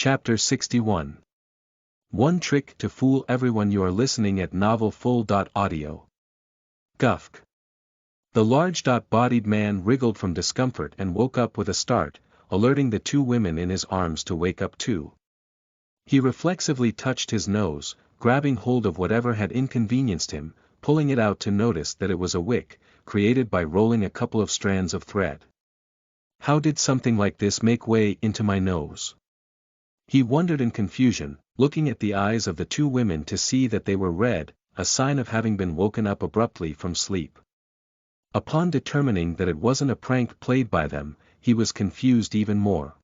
Chapter 61. One Trick to Fool Everyone. You are listening at novelfull.audio. Gufk. The large-bodied man wriggled from discomfort and woke up with a start, alerting the two women in his arms to wake up too. He reflexively touched his nose, grabbing hold of whatever had inconvenienced him, pulling it out to notice that it was a wick, created by rolling a couple of strands of thread. How did something like this make way into my nose? He wondered in confusion, looking at the eyes of the two women to see that they were red, a sign of having been woken up abruptly from sleep. Upon determining that it wasn't a prank played by them, he was confused even more.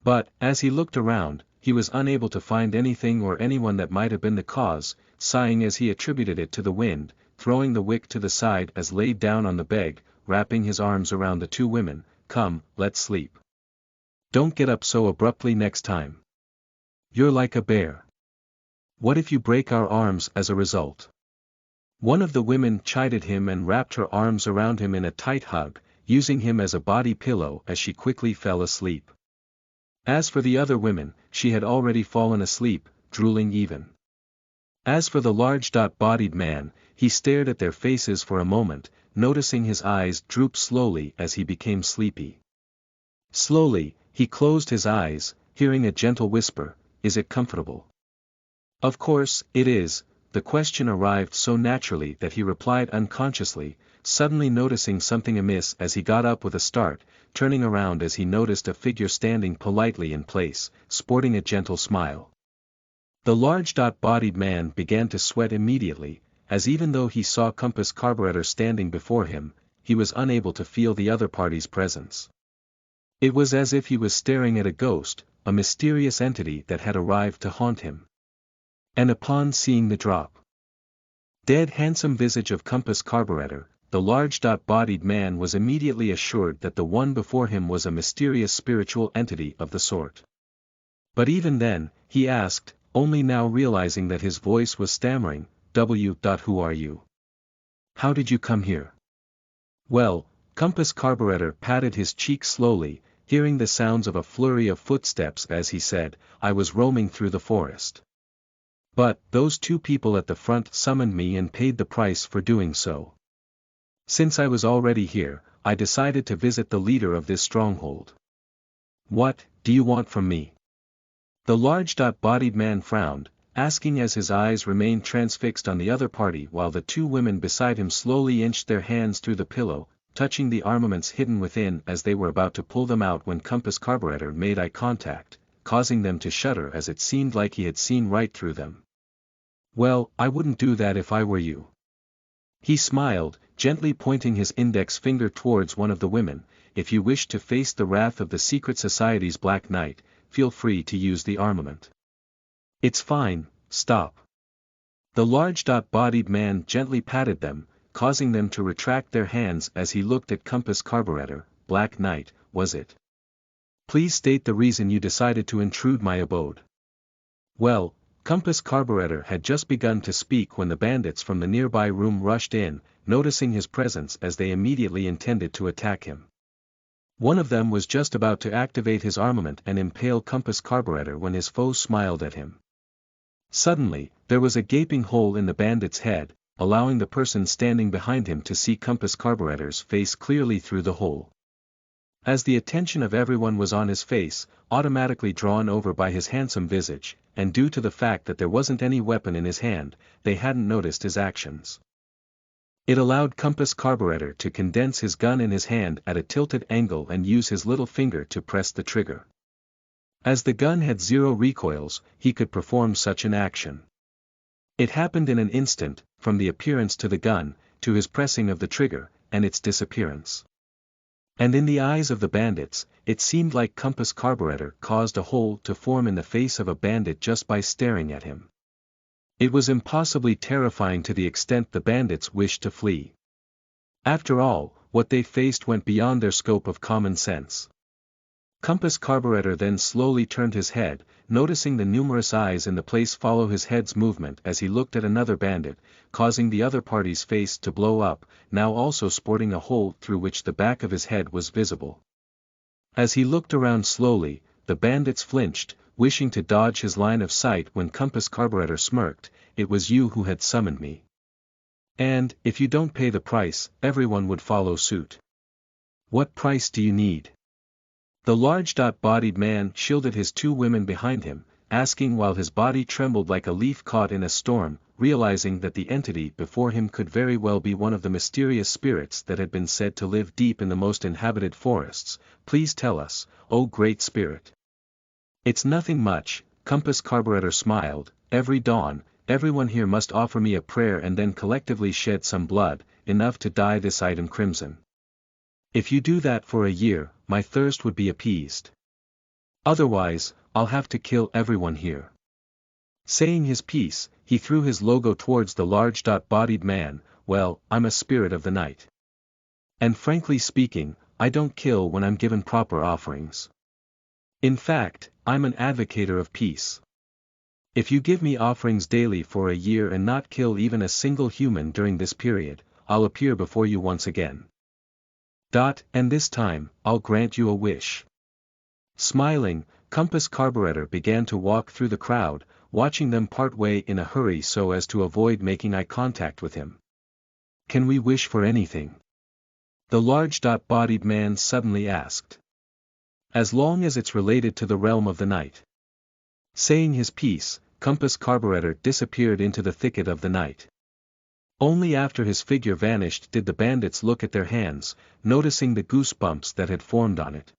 But, as he looked around, he was unable to find anything or anyone that might have been the cause, sighing as he attributed it to the wind, throwing the wick to the side as laid down on the bed, wrapping his arms around the two women. Come, let's sleep. Don't get up so abruptly next time. You're like a bear. What if you break our arms as a result? One of the women chided him and wrapped her arms around him in a tight hug, using him as a body pillow as she quickly fell asleep. As for the other women, she had already fallen asleep, drooling even. As for the large-bodied man, he stared at their faces for a moment, noticing his eyes droop slowly as he became sleepy. Slowly, he closed his eyes, hearing a gentle whisper, "Is it comfortable?" Of course, it is. The question arrived so naturally that he replied unconsciously, suddenly noticing something amiss as he got up with a start, turning around as he noticed a figure standing politely in place, sporting a gentle smile. The large-bodied man began to sweat immediately, as even though he saw Compass Carburetor standing before him, he was unable to feel the other party's presence. It was as if he was staring at a ghost, a mysterious entity that had arrived to haunt him. And upon seeing the dead handsome visage of Compass Carburetor, the large-bodied man was immediately assured that the one before him was a mysterious spiritual entity of the sort. But even then, he asked, only now realizing that his voice was stammering, "Who are you? How did you come here?" Well, Compass Carburetor patted his cheek slowly, hearing the sounds of a flurry of footsteps as he said, "I was roaming through the forest. But, those two people at the front summoned me and paid the price for doing so. Since I was already here, I decided to visit the leader of this stronghold. What do you want from me?" The large-bodied man frowned, asking as his eyes remained transfixed on the other party while the two women beside him slowly inched their hands through the pillow, touching the armaments hidden within as they were about to pull them out when Compass Carburetor made eye contact, causing them to shudder as it seemed like he had seen right through them. "Well, I wouldn't do that if I were you." He smiled, gently pointing his index finger towards one of the women. "If you wish to face the wrath of the Secret Society's Black Knight, feel free to use the armament." "It's fine, stop." The large-bodied man gently patted them, causing them to retract their hands as he looked at Compass Carburetor. "Black Knight, was it? Please state the reason you decided to intrude my abode." Well, Compass Carburetor had just begun to speak when the bandits from the nearby room rushed in, noticing his presence as they immediately intended to attack him. One of them was just about to activate his armament and impale Compass Carburetor when his foe smiled at him. Suddenly, there was a gaping hole in the bandit's head, allowing the person standing behind him to see Compass Carburetor's face clearly through the hole. As the attention of everyone was on his face, automatically drawn over by his handsome visage, and due to the fact that there wasn't any weapon in his hand, they hadn't noticed his actions. It allowed Compass Carburetor to condense his gun in his hand at a tilted angle and use his little finger to press the trigger. As the gun had 0 recoils, he could perform such an action. It happened in an instant, from the appearance to the gun, to his pressing of the trigger, and its disappearance. And in the eyes of the bandits, it seemed like Compass Carburetor caused a hole to form in the face of a bandit just by staring at him. It was impossibly terrifying to the extent the bandits wished to flee. After all, what they faced went beyond their scope of common sense. Compass Carburetor then slowly turned his head, noticing the numerous eyes in the place follow his head's movement as he looked at another bandit, causing the other party's face to blow up, now also sporting a hole through which the back of his head was visible. As he looked around slowly, the bandits flinched, wishing to dodge his line of sight when Compass Carburetor smirked, "It was you who had summoned me. And, if you don't pay the price, everyone would follow suit. What price do you need?" The large-bodied man shielded his two women behind him, asking while his body trembled like a leaf caught in a storm, realizing that the entity before him could very well be one of the mysterious spirits that had been said to live deep in the most inhabited forests. "Please tell us, O great spirit." "It's nothing much," Compass Carburetor smiled. "Every dawn, everyone here must offer me a prayer and then collectively shed some blood, enough to dye this item crimson. If you do that for a year, my thirst would be appeased. Otherwise, I'll have to kill everyone here." Saying his piece, he threw his logo towards the large-bodied man. "Well, I'm a spirit of the night. And frankly speaking, I don't kill when I'm given proper offerings. In fact, I'm an advocator of peace. If you give me offerings daily for a year and not kill even a single human during this period, I'll appear before you once again. And this time, I'll grant you a wish." Smiling, Compass Carburetor began to walk through the crowd, watching them part way in a hurry so as to avoid making eye contact with him. "Can we wish for anything?" the large-bodied man suddenly asked. "As long as it's related to the realm of the night." Saying his piece, Compass Carburetor disappeared into the thicket of the night. Only after his figure vanished did the bandits look at their hands, noticing the goosebumps that had formed on it.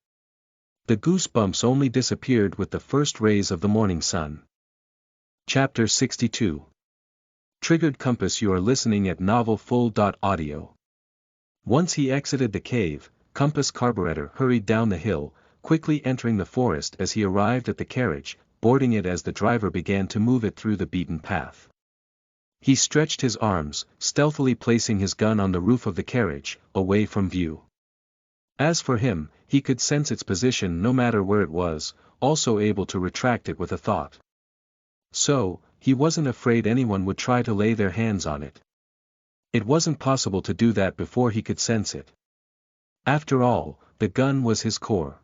The goosebumps only disappeared with the first rays of the morning sun. Chapter 62. Triggered Compass. You are listening at NovelFull.audio. Once he exited the cave, Compass Carburetor hurried down the hill, quickly entering the forest as he arrived at the carriage, boarding it as the driver began to move it through the beaten path. He stretched his arms, stealthily placing his gun on the roof of the carriage, away from view. As for him, he could sense its position no matter where it was, also able to retract it with a thought. So, he wasn't afraid anyone would try to lay their hands on it. It wasn't possible to do that before he could sense it. After all, the gun was his core.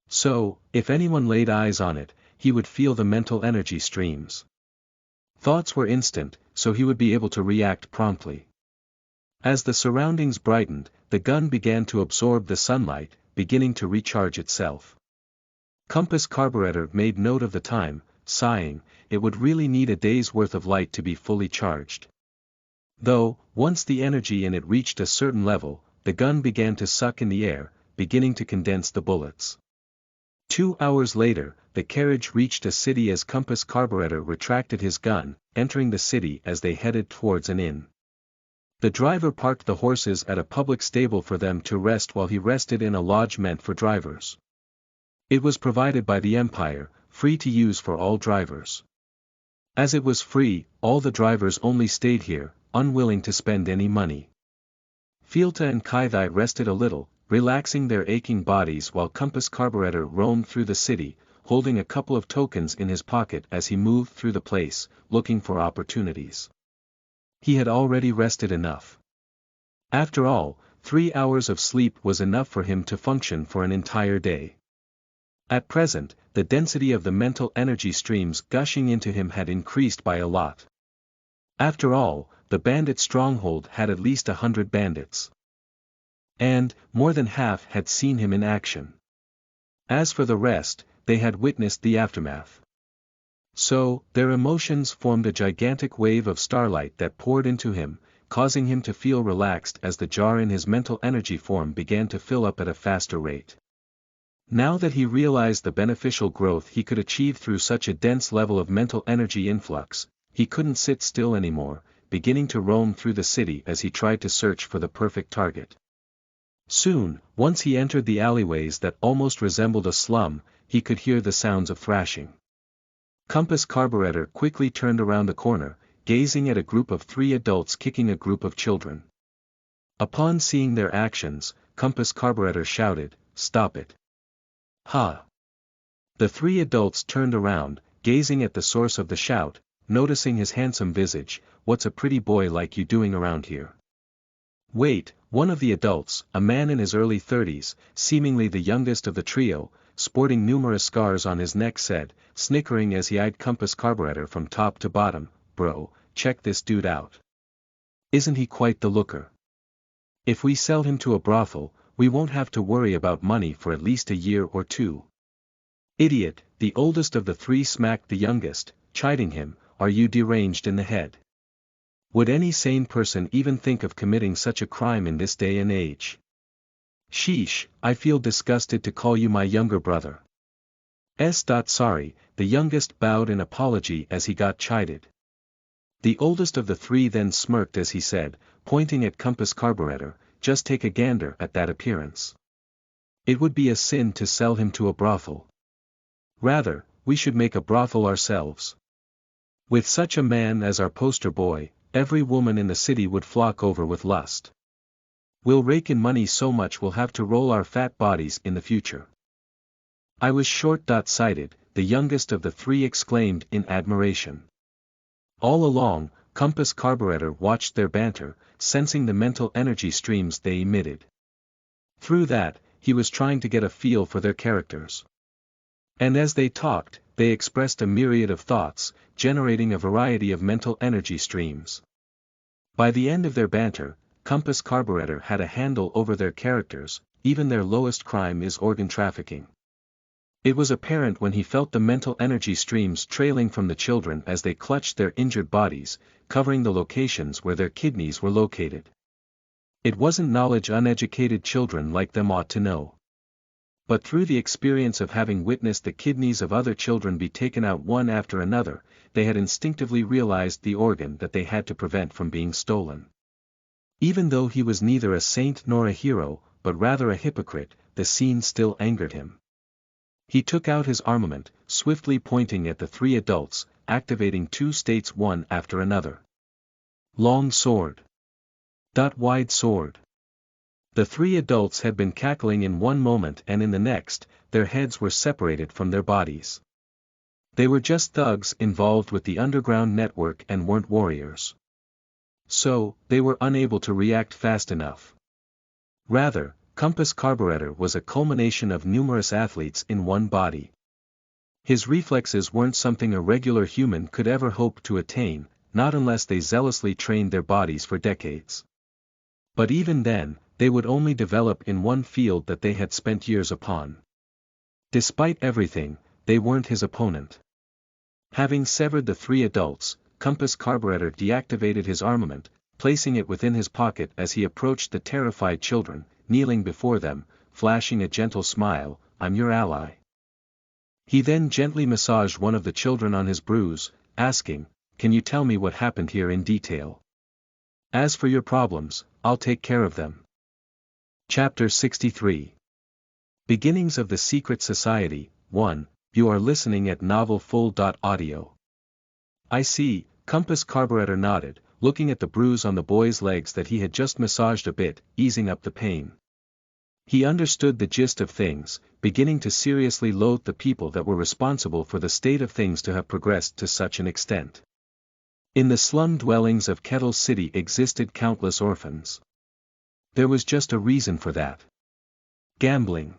So, if anyone laid eyes on it, he would feel the mental energy streams. Thoughts were instant, so he would be able to react promptly. As the surroundings brightened, the gun began to absorb the sunlight, beginning to recharge itself. Compass Carburetor made note of the time, sighing, it would really need a day's worth of light to be fully charged. Though, once the energy in it reached a certain level, the gun began to suck in the air, beginning to condense the bullets. 2 hours later, the carriage reached a city as Compass Carburetor retracted his gun, entering the city as they headed towards an inn. The driver parked the horses at a public stable for them to rest while he rested in a lodge meant for drivers. It was provided by the Empire, free to use for all drivers. As it was free, all the drivers only stayed here, unwilling to spend any money. Fielta and Kaithai rested a little, relaxing their aching bodies while Compass Carburetor roamed through the city, holding a couple of tokens in his pocket as he moved through the place, looking for opportunities. He had already rested enough. After all, 3 hours of sleep was enough for him to function for an entire day. At present, the density of the mental energy streams gushing into him had increased by a lot. After all, the bandit stronghold had at least 100 bandits. And, more than half had seen him in action. As for the rest, they had witnessed the aftermath. So, their emotions formed a gigantic wave of starlight that poured into him, causing him to feel relaxed as the jar in his mental energy form began to fill up at a faster rate. Now that he realized the beneficial growth he could achieve through such a dense level of mental energy influx, he couldn't sit still anymore, beginning to roam through the city as he tried to search for the perfect target. Soon, once he entered the alleyways that almost resembled a slum, he could hear the sounds of thrashing. Compass Carburetor quickly turned around the corner, gazing at a group of 3 adults kicking a group of children. Upon seeing their actions, Compass Carburetor shouted, "Stop it!" "Ha!" The 3 adults turned around, gazing at the source of the shout, noticing his handsome visage. "What's a pretty boy like you doing around here?" "Wait," one of the adults, a man in his early 30s, seemingly the youngest of the trio, sporting numerous scars on his neck said, snickering as he eyed Compass Carburetor from top to bottom, "Bro, check this dude out. Isn't he quite the looker? If we sell him to a brothel, we won't have to worry about money for at least a year or two." "Idiot," the oldest of the three smacked the youngest, chiding him, "are you deranged in the head? Would any sane person even think of committing such a crime in this day and age? Sheesh, I feel disgusted to call you my younger brother." Sorry, the youngest bowed in apology as he got chided. The oldest of the three then smirked as he said, pointing at Compass Carburetor, "Just take a gander at that appearance. It would be a sin to sell him to a brothel. Rather, we should make a brothel ourselves. With such a man as our poster boy, every woman in the city would flock over with lust. We'll rake in money so much we'll have to roll our fat bodies in the future." "I was short-sighted," the youngest of the three exclaimed in admiration. All along, Compass Carburetor watched their banter, sensing the mental energy streams they emitted. Through that, he was trying to get a feel for their characters. And as they talked, they expressed a myriad of thoughts, generating a variety of mental energy streams. By the end of their banter, Compass Carburetor had a handle over their characters. Even their lowest crime is organ trafficking. It was apparent when he felt the mental energy streams trailing from the children as they clutched their injured bodies, covering the locations where their kidneys were located. It wasn't knowledge uneducated children like them ought to know. But through the experience of having witnessed the kidneys of other children be taken out one after another, they had instinctively realized the organ that they had to prevent from being stolen. Even though he was neither a saint nor a hero, but rather a hypocrite, the scene still angered him. He took out his armament, swiftly pointing at the three adults, activating two states one after another. Long sword. Wide sword. The three adults had been cackling in one moment and in the next, their heads were separated from their bodies. They were just thugs involved with the underground network and weren't warriors. So, they were unable to react fast enough. Rather, Compass Carburetor was a culmination of numerous athletes in one body. His reflexes weren't something a regular human could ever hope to attain, not unless they zealously trained their bodies for decades. But even then, they would only develop in one field that they had spent years upon. Despite everything, they weren't his opponent. Having severed the three adults, Compass Carburetor deactivated his armament, placing it within his pocket as he approached the terrified children, kneeling before them, flashing a gentle smile, "I'm your ally." He then gently massaged one of the children on his bruise, asking, "Can you tell me what happened here in detail? As for your problems, I'll take care of them." Chapter 63. Beginnings of the Secret Society. 1. You are listening at novelfull.audio. "I see," Compass Carburetor nodded, looking at the bruise on the boy's legs that he had just massaged a bit, easing up the pain. He understood the gist of things, beginning to seriously loathe the people that were responsible for the state of things to have progressed to such an extent. In the slum dwellings of Kettle City existed countless orphans. There was just a reason for that. Gambling.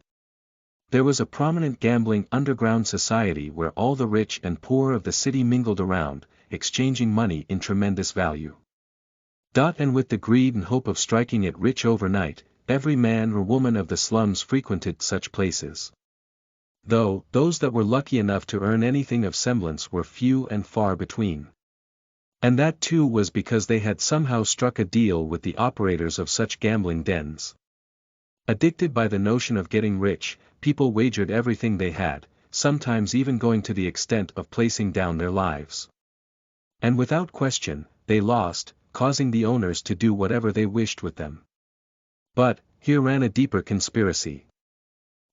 There was a prominent gambling underground society where all the rich and poor of the city mingled around, exchanging money in tremendous value. And with the greed and hope of striking it rich overnight, every man or woman of the slums frequented such places. Though, those that were lucky enough to earn anything of semblance were few and far between. And that too was because they had somehow struck a deal with the operators of such gambling dens. Addicted by the notion of getting rich, people wagered everything they had, sometimes even going to the extent of placing down their lives. And without question, they lost, causing the owners to do whatever they wished with them. But, here ran a deeper conspiracy.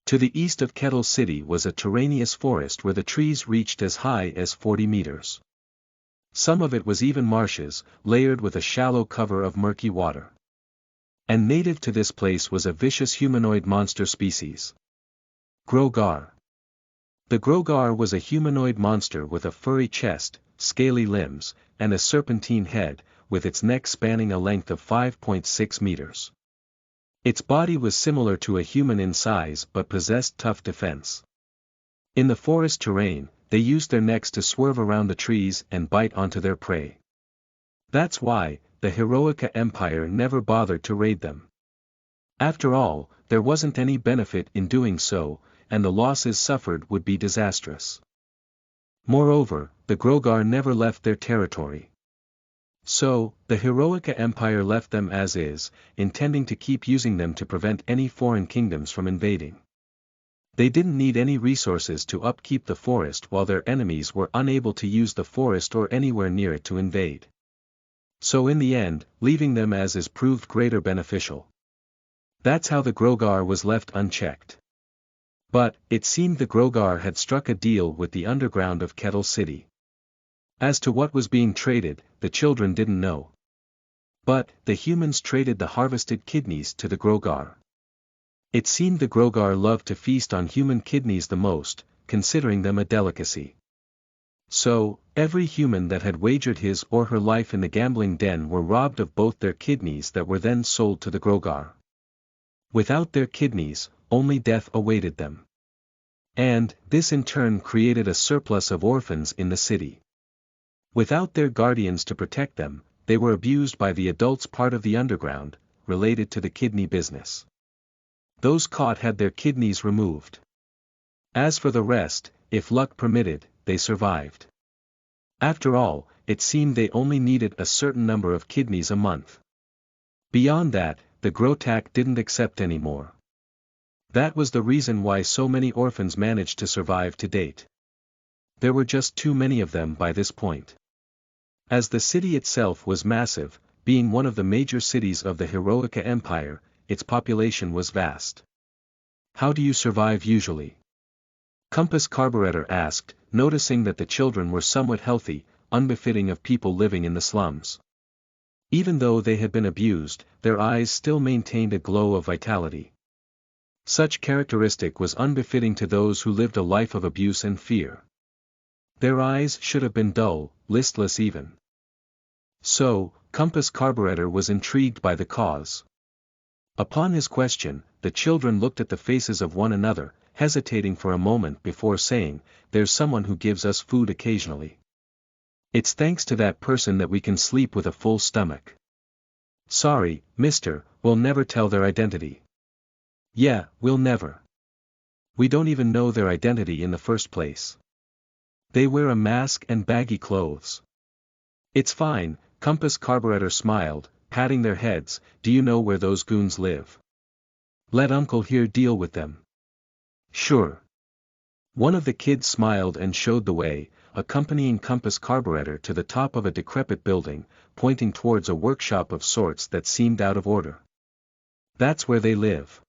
To the east of Kettle City was a terraneous forest where the trees reached as high as 40 meters. Some of it was even marshes, layered with a shallow cover of murky water. And native to this place was a vicious humanoid monster species. Grogar. The Grogar was a humanoid monster with a furry chest, scaly limbs, and a serpentine head, with its neck spanning a length of 5.6 meters. Its body was similar to a human in size but possessed tough defense. In the forest terrain, they used their necks to swerve around the trees and bite onto their prey. That's why, the Heroica Empire never bothered to raid them. After all, there wasn't any benefit in doing so, and the losses suffered would be disastrous. Moreover, the Grogar never left their territory. So, the Heroica Empire left them as is, intending to keep using them to prevent any foreign kingdoms from invading. They didn't need any resources to upkeep the forest while their enemies were unable to use the forest or anywhere near it to invade. So in the end, leaving them as is proved greater beneficial. That's how the Grogar was left unchecked. But, it seemed the Grogar had struck a deal with the underground of Kettle City. As to what was being traded, the children didn't know. But, the humans traded the harvested kidneys to the Grogar. It seemed the Grogar loved to feast on human kidneys the most, considering them a delicacy. So, every human that had wagered his or her life in the gambling den were robbed of both their kidneys that were then sold to the Grogar. Without their kidneys, only death awaited them. And, this in turn created a surplus of orphans in the city. Without their guardians to protect them, they were abused by the adults part of the underground, related to the kidney business. Those caught had their kidneys removed. As for the rest, if luck permitted, they survived. After all, it seemed they only needed a certain number of kidneys a month. Beyond that, the Grotak didn't accept any more. That was the reason why so many orphans managed to survive to date. There were just too many of them by this point. As the city itself was massive, being one of the major cities of the Heroica Empire, its population was vast. How do you survive usually? Compass Carburetor asked, noticing that the children were somewhat healthy, unbefitting of people living in the slums. Even though they had been abused, their eyes still maintained a glow of vitality. Such characteristic was unbefitting to those who lived a life of abuse and fear. Their eyes should have been dull, listless even. So, Compass Carburetor was intrigued by the cause. Upon his question, the children looked at the faces of one another, hesitating for a moment before saying, "There's someone who gives us food occasionally. It's thanks to that person that we can sleep with a full stomach." "Sorry, mister, we'll never tell their identity." "Yeah, we'll never. We don't even know their identity in the first place. They wear a mask and baggy clothes." "It's fine," Compass Carburetor smiled, patting their heads. "Do you know where those goons live? Let Uncle here deal with them." "Sure." One of the kids smiled and showed the way, accompanying Compass Carburetor to the top of a decrepit building, pointing towards a workshop of sorts that seemed out of order. "That's where they live.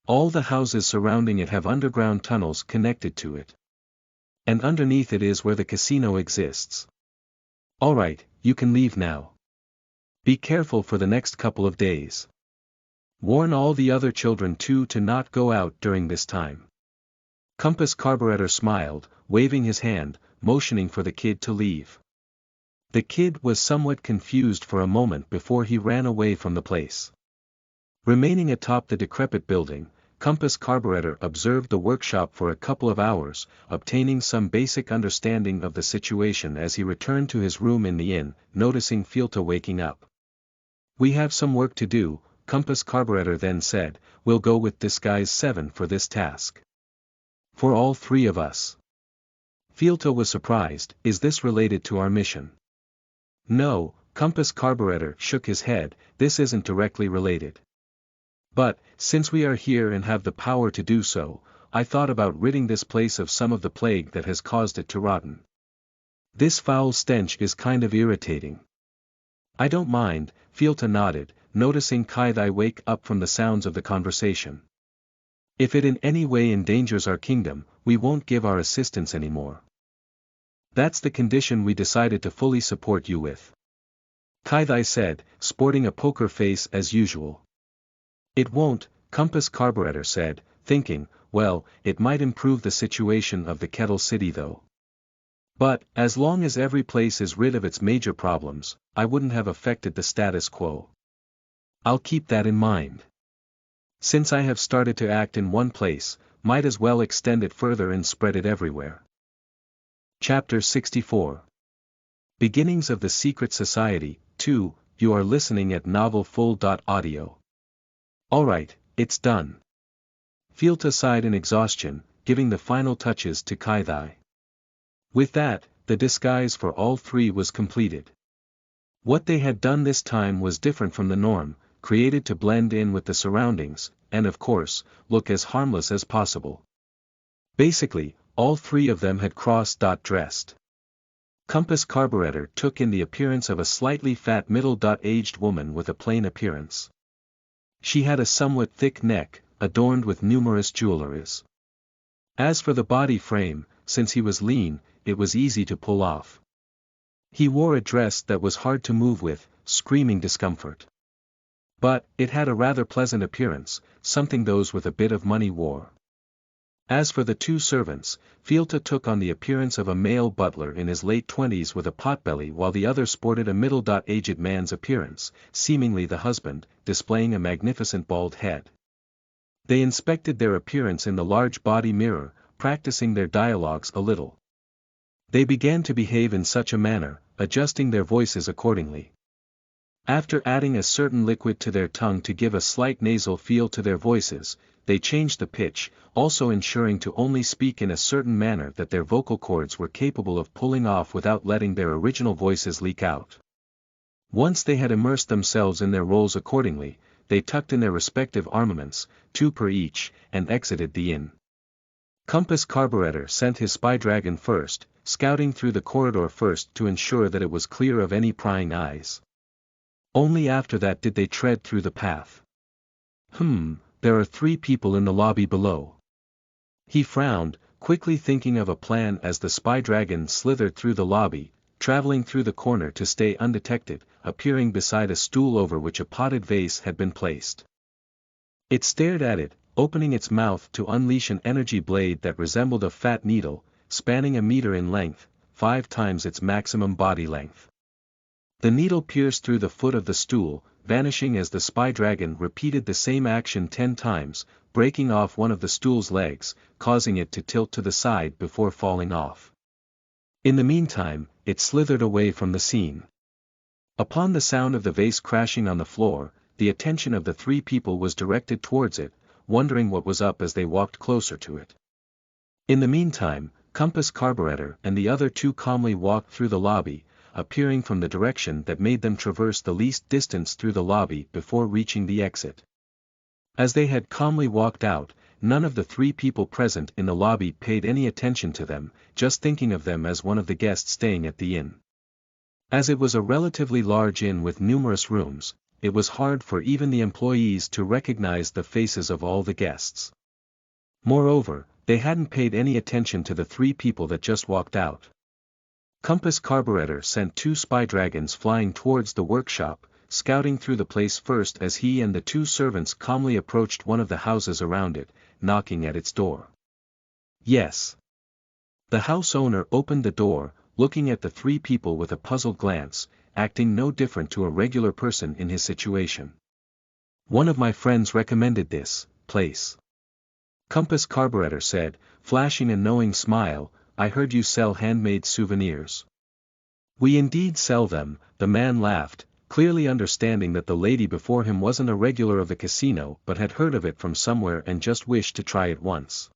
All the houses surrounding it have underground tunnels connected to it. And underneath it is where the casino exists. Alright, you can leave now. Be careful for the next couple of days. Warn all the other children too to not go out during this time." Compass Carburetor smiled, waving his hand, motioning for the kid to leave. The kid was somewhat confused for a moment before he ran away from the place. Remaining atop the decrepit building, Compass Carburetor observed the workshop for a couple of hours, obtaining some basic understanding of the situation as he returned to his room in the inn, noticing Fielta waking up. "We have some work to do," Compass Carburetor then said. "We'll go with Disguise 7 for this task." "For all three of us?" Fielta was surprised. "Is this related to our mission?" "No," Compass Carburetor shook his head, "this isn't directly related. But, since we are here and have the power to do so, I thought about ridding this place of some of the plague that has caused it to rotten. This foul stench is kind of irritating." "I don't mind," Fielta nodded, noticing Kaidai wake up from the sounds of the conversation. "If it in any way endangers our kingdom, we won't give our assistance anymore. That's the condition we decided to fully support you with," Kaidai said, sporting a poker face as usual. "It won't," Compass Carburetor said, thinking, well, it might improve the situation of the Kettle City though. But, as long as every place is rid of its major problems, I wouldn't have affected the status quo. I'll keep that in mind. Since I have started to act in one place, might as well extend it further and spread it everywhere. Chapter 64. Beginnings of the Secret Society. 2. You are listening at novelfull.audio. Alright, it's done. Fielta sighed in exhaustion, giving the final touches to Kaithai. With that, the disguise for all three was completed. What they had done this time was different from the norm, created to blend in with the surroundings, and of course, look as harmless as possible. Basically, all three of them had cross-dressed. Compass Carburetor took in the appearance of a slightly fat middle-aged woman with a plain appearance. She had a somewhat thick neck, adorned with numerous jewelries. As for the body frame, since he was lean, it was easy to pull off. He wore a dress that was hard to move with, screaming discomfort. But, it had a rather pleasant appearance, something those with a bit of money wore. As for the two servants, Fielta took on the appearance of a male butler in his late 20s with a potbelly, while the other sported a middle-aged man's appearance, seemingly the husband, displaying a magnificent bald head. They inspected their appearance in the large body mirror, practicing their dialogues a little. They began to behave in such a manner, adjusting their voices accordingly. After adding a certain liquid to their tongue to give a slight nasal feel to their voices, they changed the pitch, also ensuring to only speak in a certain manner that their vocal cords were capable of pulling off without letting their original voices leak out. Once they had immersed themselves in their roles accordingly, they tucked in their respective armaments, 2 per each, and exited the inn. Compass Carburetor sent his spy dragon first, scouting through the corridor first to ensure that it was clear of any prying eyes. Only after that did they tread through the path. There are 3 people in the lobby below. He frowned, quickly thinking of a plan as the spy dragon slithered through the lobby, traveling through the corner to stay undetected, appearing beside a stool over which a potted vase had been placed. It stared at it, opening its mouth to unleash an energy blade that resembled a fat needle, spanning a meter in length, 5 times its maximum body length. The needle pierced through the foot of the stool, vanishing as the spy dragon repeated the same action 10 times, breaking off one of the stool's legs, causing it to tilt to the side before falling off. In the meantime, it slithered away from the scene. Upon the sound of the vase crashing on the floor, the attention of the 3 people was directed towards it, wondering what was up as they walked closer to it. In the meantime, Compass Carburetor and the other 2 calmly walked through the lobby, appearing from the direction that made them traverse the least distance through the lobby before reaching the exit. As they had calmly walked out, none of the 3 people present in the lobby paid any attention to them, just thinking of them as one of the guests staying at the inn. As it was a relatively large inn with numerous rooms, it was hard for even the employees to recognize the faces of all the guests. Moreover, they hadn't paid any attention to the 3 people that just walked out. Compass Carburetor sent 2 spy dragons flying towards the workshop, scouting through the place first as he and the 2 servants calmly approached one of the houses around it, knocking at its door. Yes. The house owner opened the door, looking at the 3 people with a puzzled glance, acting no different to a regular person in his situation. One of my friends recommended this place. Compass Carburetor said, flashing a knowing smile, I heard you sell handmade souvenirs. We indeed sell them, the man laughed, clearly understanding that the lady before him wasn't a regular of the casino but had heard of it from somewhere and just wished to try it once.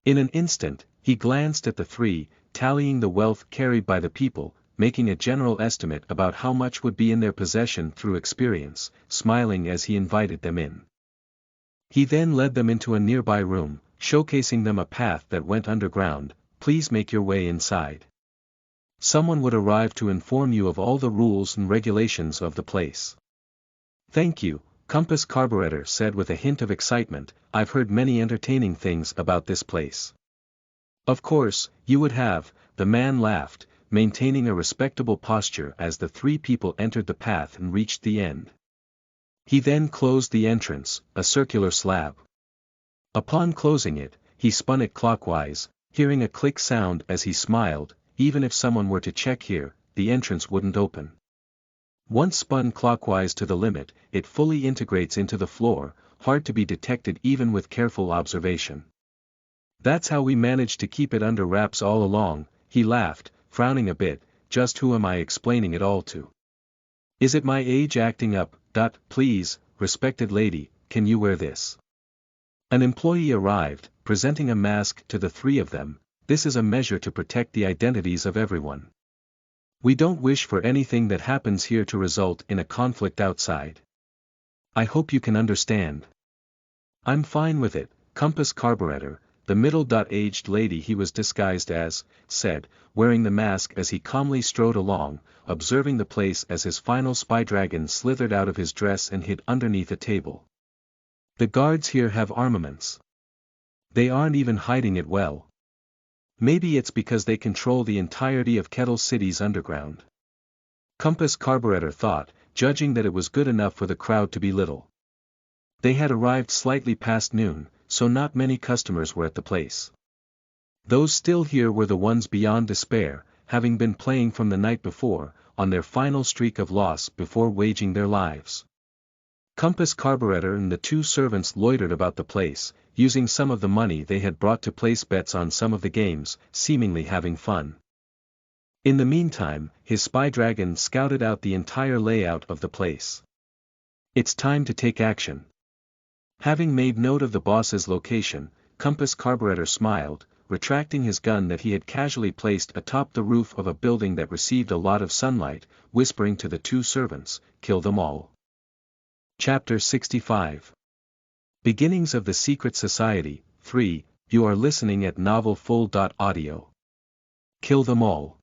In an instant, he glanced at the 3, tallying the wealth carried by the people, making a general estimate about how much would be in their possession through experience, smiling as he invited them in. He then led them into a nearby room, showcasing them a path that went underground. Please make your way inside. Someone would arrive to inform you of all the rules and regulations of the place. Thank you, Compass Carburetor said with a hint of excitement, I've heard many entertaining things about this place. Of course, you would have, the man laughed, maintaining a respectable posture as the 3 people entered the path and reached the end. He then closed the entrance, a circular slab. Upon closing it, he spun it clockwise, hearing a click sound as he smiled, even if someone were to check here, the entrance wouldn't open. Once spun clockwise to the limit, it fully integrates into the floor, hard to be detected even with careful observation. That's how we managed to keep it under wraps all along, he laughed, frowning a bit. Just who am I explaining it all to? Is it my age acting up? Please, respected lady, can you wear this? An employee arrived, presenting a mask to the three of them. This is a measure to protect the identities of everyone. We don't wish for anything that happens here to result in a conflict outside. I hope you can understand. I'm fine with it, Compass Carburetor, the middle-aged lady he was disguised as, said, wearing the mask as he calmly strode along, observing the place as his final spy dragon slithered out of his dress and hid underneath a table. The guards here have armaments. They aren't even hiding it well. Maybe it's because they control the entirety of Kettle City's underground. Compass Carburetor thought, judging that it was good enough for the crowd to be little. They had arrived slightly past noon, so not many customers were at the place. Those still here were the ones beyond despair, having been playing from the night before, on their final streak of loss before waging their lives. Compass Carburetor and the two servants loitered about the place, using some of the money they had brought to place bets on some of the games, seemingly having fun. In the meantime, his spy dragon scouted out the entire layout of the place. It's time to take action. Having made note of the boss's location, Compass Carburetor smiled, retracting his gun that he had casually placed atop the roof of a building that received a lot of sunlight, whispering to the two servants, "Kill them all." Chapter 65. Beginnings of the Secret Society, 3, you are listening at novelfull.audio. Kill them all.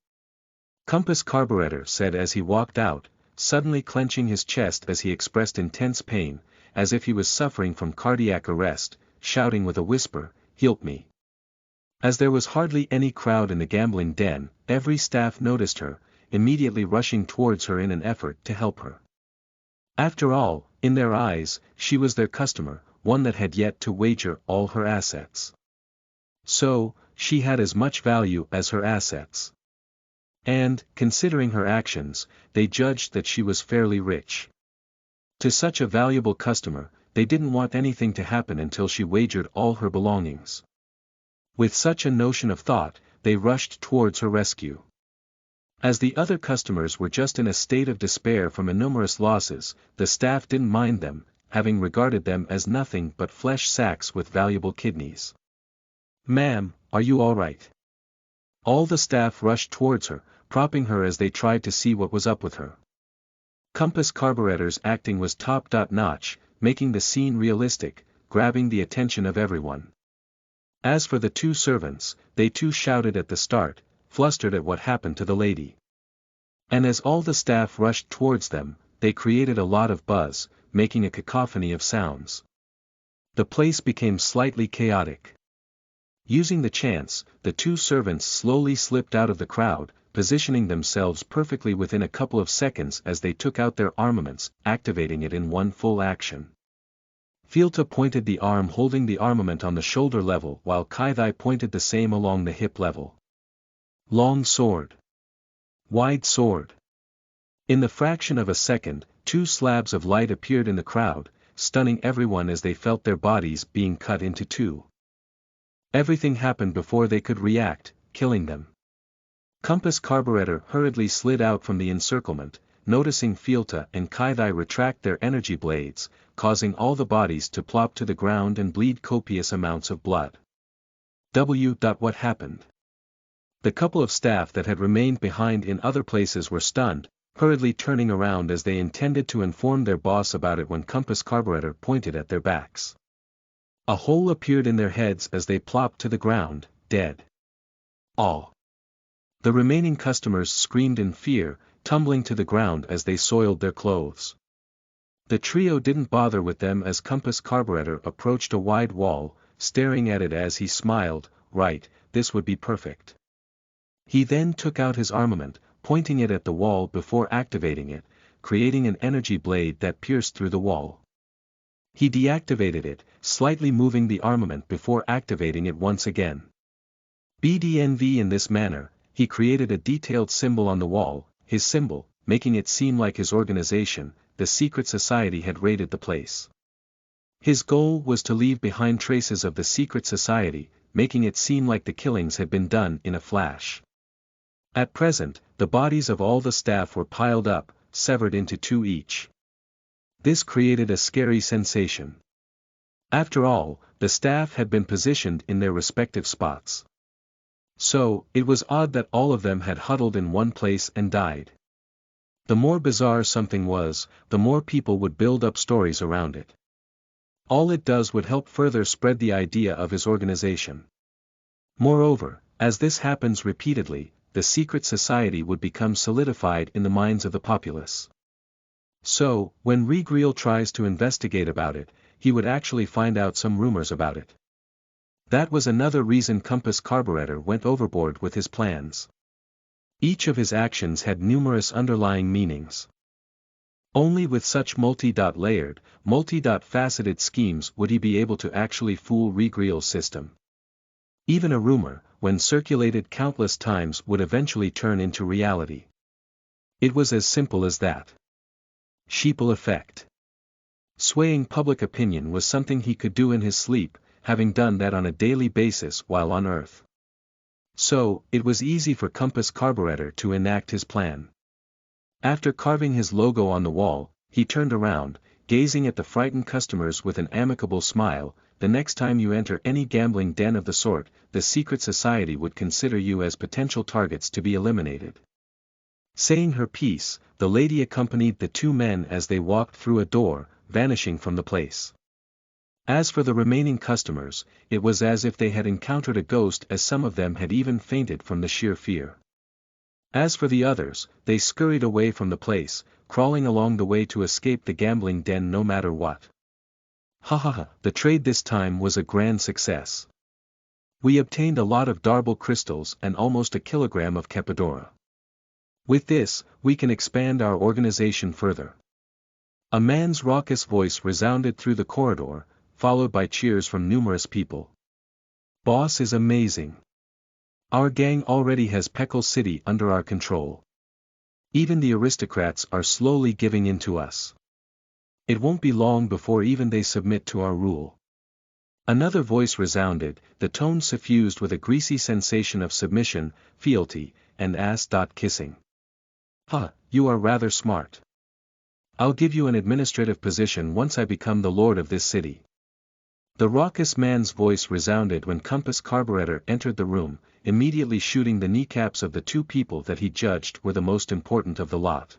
Compass Carburetor said as he walked out, suddenly clenching his chest as he expressed intense pain, as if he was suffering from cardiac arrest, shouting with a whisper, "Help me." As there was hardly any crowd in the gambling den, every staff noticed her, immediately rushing towards her in an effort to help her. After all, in their eyes, she was their customer, one that had yet to wager all her assets. So, she had as much value as her assets. And, considering her actions, they judged that she was fairly rich. To such a valuable customer, they didn't want anything to happen until she wagered all her belongings. With such a notion of thought, they rushed towards her rescue. As the other customers were just in a state of despair from numerous losses, the staff didn't mind them, having regarded them as nothing but flesh sacks with valuable kidneys. "Ma'am, are you all right?" All the staff rushed towards her, propping her as they tried to see what was up with her. Compass Carburetor's acting was top-notch, making the scene realistic, grabbing the attention of everyone. As for the two servants, they too shouted at the start, flustered at what happened to the lady. And as all the staff rushed towards them, they created a lot of buzz, making a cacophony of sounds. The place became slightly chaotic. Using the chance, the two servants slowly slipped out of the crowd, positioning themselves perfectly within a couple of seconds as they took out their armaments, activating it in one full action. Fielta pointed the arm holding the armament on the shoulder level while Kaithai pointed the same along the hip level. Long sword. Wide sword. In the fraction of a second, two slabs of light appeared in the crowd, stunning everyone as they felt their bodies being cut into two. Everything happened before they could react, killing them. Compass Carburetor hurriedly slid out from the encirclement, noticing Fielta and Kaithai retract their energy blades, causing all the bodies to plop to the ground and bleed copious amounts of blood. What happened? The couple of staff that had remained behind in other places were stunned, hurriedly turning around as they intended to inform their boss about it when Compass Carburetor pointed at their backs. A hole appeared in their heads as they plopped to the ground, dead. All. The remaining customers screamed in fear, tumbling to the ground as they soiled their clothes. The trio didn't bother with them as Compass Carburetor approached a wide wall, staring at it as he smiled, "Right, this would be perfect." He then took out his armament, pointing it at the wall before activating it, creating an energy blade that pierced through the wall. He deactivated it, slightly moving the armament before activating it once again. BDNV in this manner, he created a detailed symbol on the wall, his symbol, making it seem like his organization, the secret society, had raided the place. His goal was to leave behind traces of the secret society, making it seem like the killings had been done in a flash. At present, the bodies of all the staff were piled up, severed into two each. This created a scary sensation. After all, the staff had been positioned in their respective spots. So, it was odd that all of them had huddled in one place and died. The more bizarre something was, the more people would build up stories around it. All it does would help further spread the idea of his organization. Moreover, as this happens repeatedly, the secret society would become solidified in the minds of the populace. So, when Rigriel tries to investigate about it, he would actually find out some rumors about it. That was another reason Compass Carburetor went overboard with his plans. Each of his actions had numerous underlying meanings. Only with such multi-layered, multi-faceted schemes would he be able to actually fool Rigriel's system. Even a rumor, when circulated countless times, would eventually turn into reality. It was as simple as that. Sheeple effect. Swaying public opinion was something he could do in his sleep, having done that on a daily basis while on Earth. So, it was easy for Compass Carburetor to enact his plan. After carving his logo on the wall, he turned around, gazing at the frightened customers with an amicable smile. The next time you enter any gambling den of the sort, the secret society would consider you as potential targets to be eliminated. Saying her piece, the lady accompanied the two men as they walked through a door, vanishing from the place. As for the remaining customers, it was as if they had encountered a ghost, as some of them had even fainted from the sheer fear. As for the others, they scurried away from the place, crawling along the way to escape the gambling den no matter what. Ha ha ha, the trade this time was a grand success. We obtained a lot of Darble crystals and almost a kilogram of Kepidora. With this, we can expand our organization further. A man's raucous voice resounded through the corridor, followed by cheers from numerous people. Boss is amazing. Our gang already has Peckle City under our control. Even the aristocrats are slowly giving in to us. It won't be long before even they submit to our rule. Another voice resounded, the tone suffused with a greasy sensation of submission, fealty, and ass-kissing. Ha, you are rather smart. I'll give you an administrative position once I become the lord of this city. The raucous man's voice resounded when Compass Carburetor entered the room, immediately shooting the kneecaps of the two people that he judged were the most important of the lot.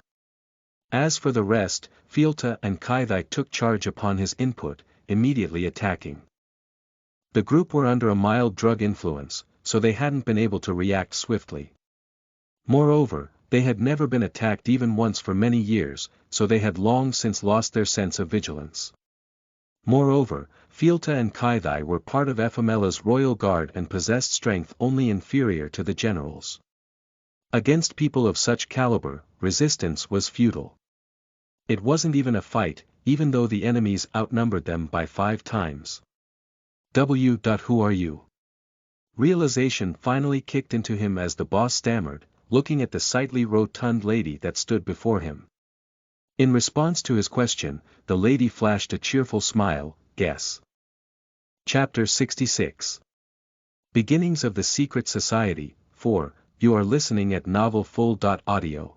As for the rest, Fielta and Kaithai took charge upon his input, immediately attacking. The group were under a mild drug influence, so they hadn't been able to react swiftly. Moreover, they had never been attacked even once for many years, so they had long since lost their sense of vigilance. Moreover, Fielta and Kaithai were part of Ephemela's royal guard and possessed strength only inferior to the generals. Against people of such caliber, resistance was futile. It wasn't even a fight, even though the enemies outnumbered them by 5 times. Who are you? Realization finally kicked into him as the boss stammered, looking at the sightly rotund lady that stood before him. In response to his question, the lady flashed a cheerful smile. Guess. Chapter 66. Beginnings of the Secret Society. 4. You are listening at NovelFull.audio.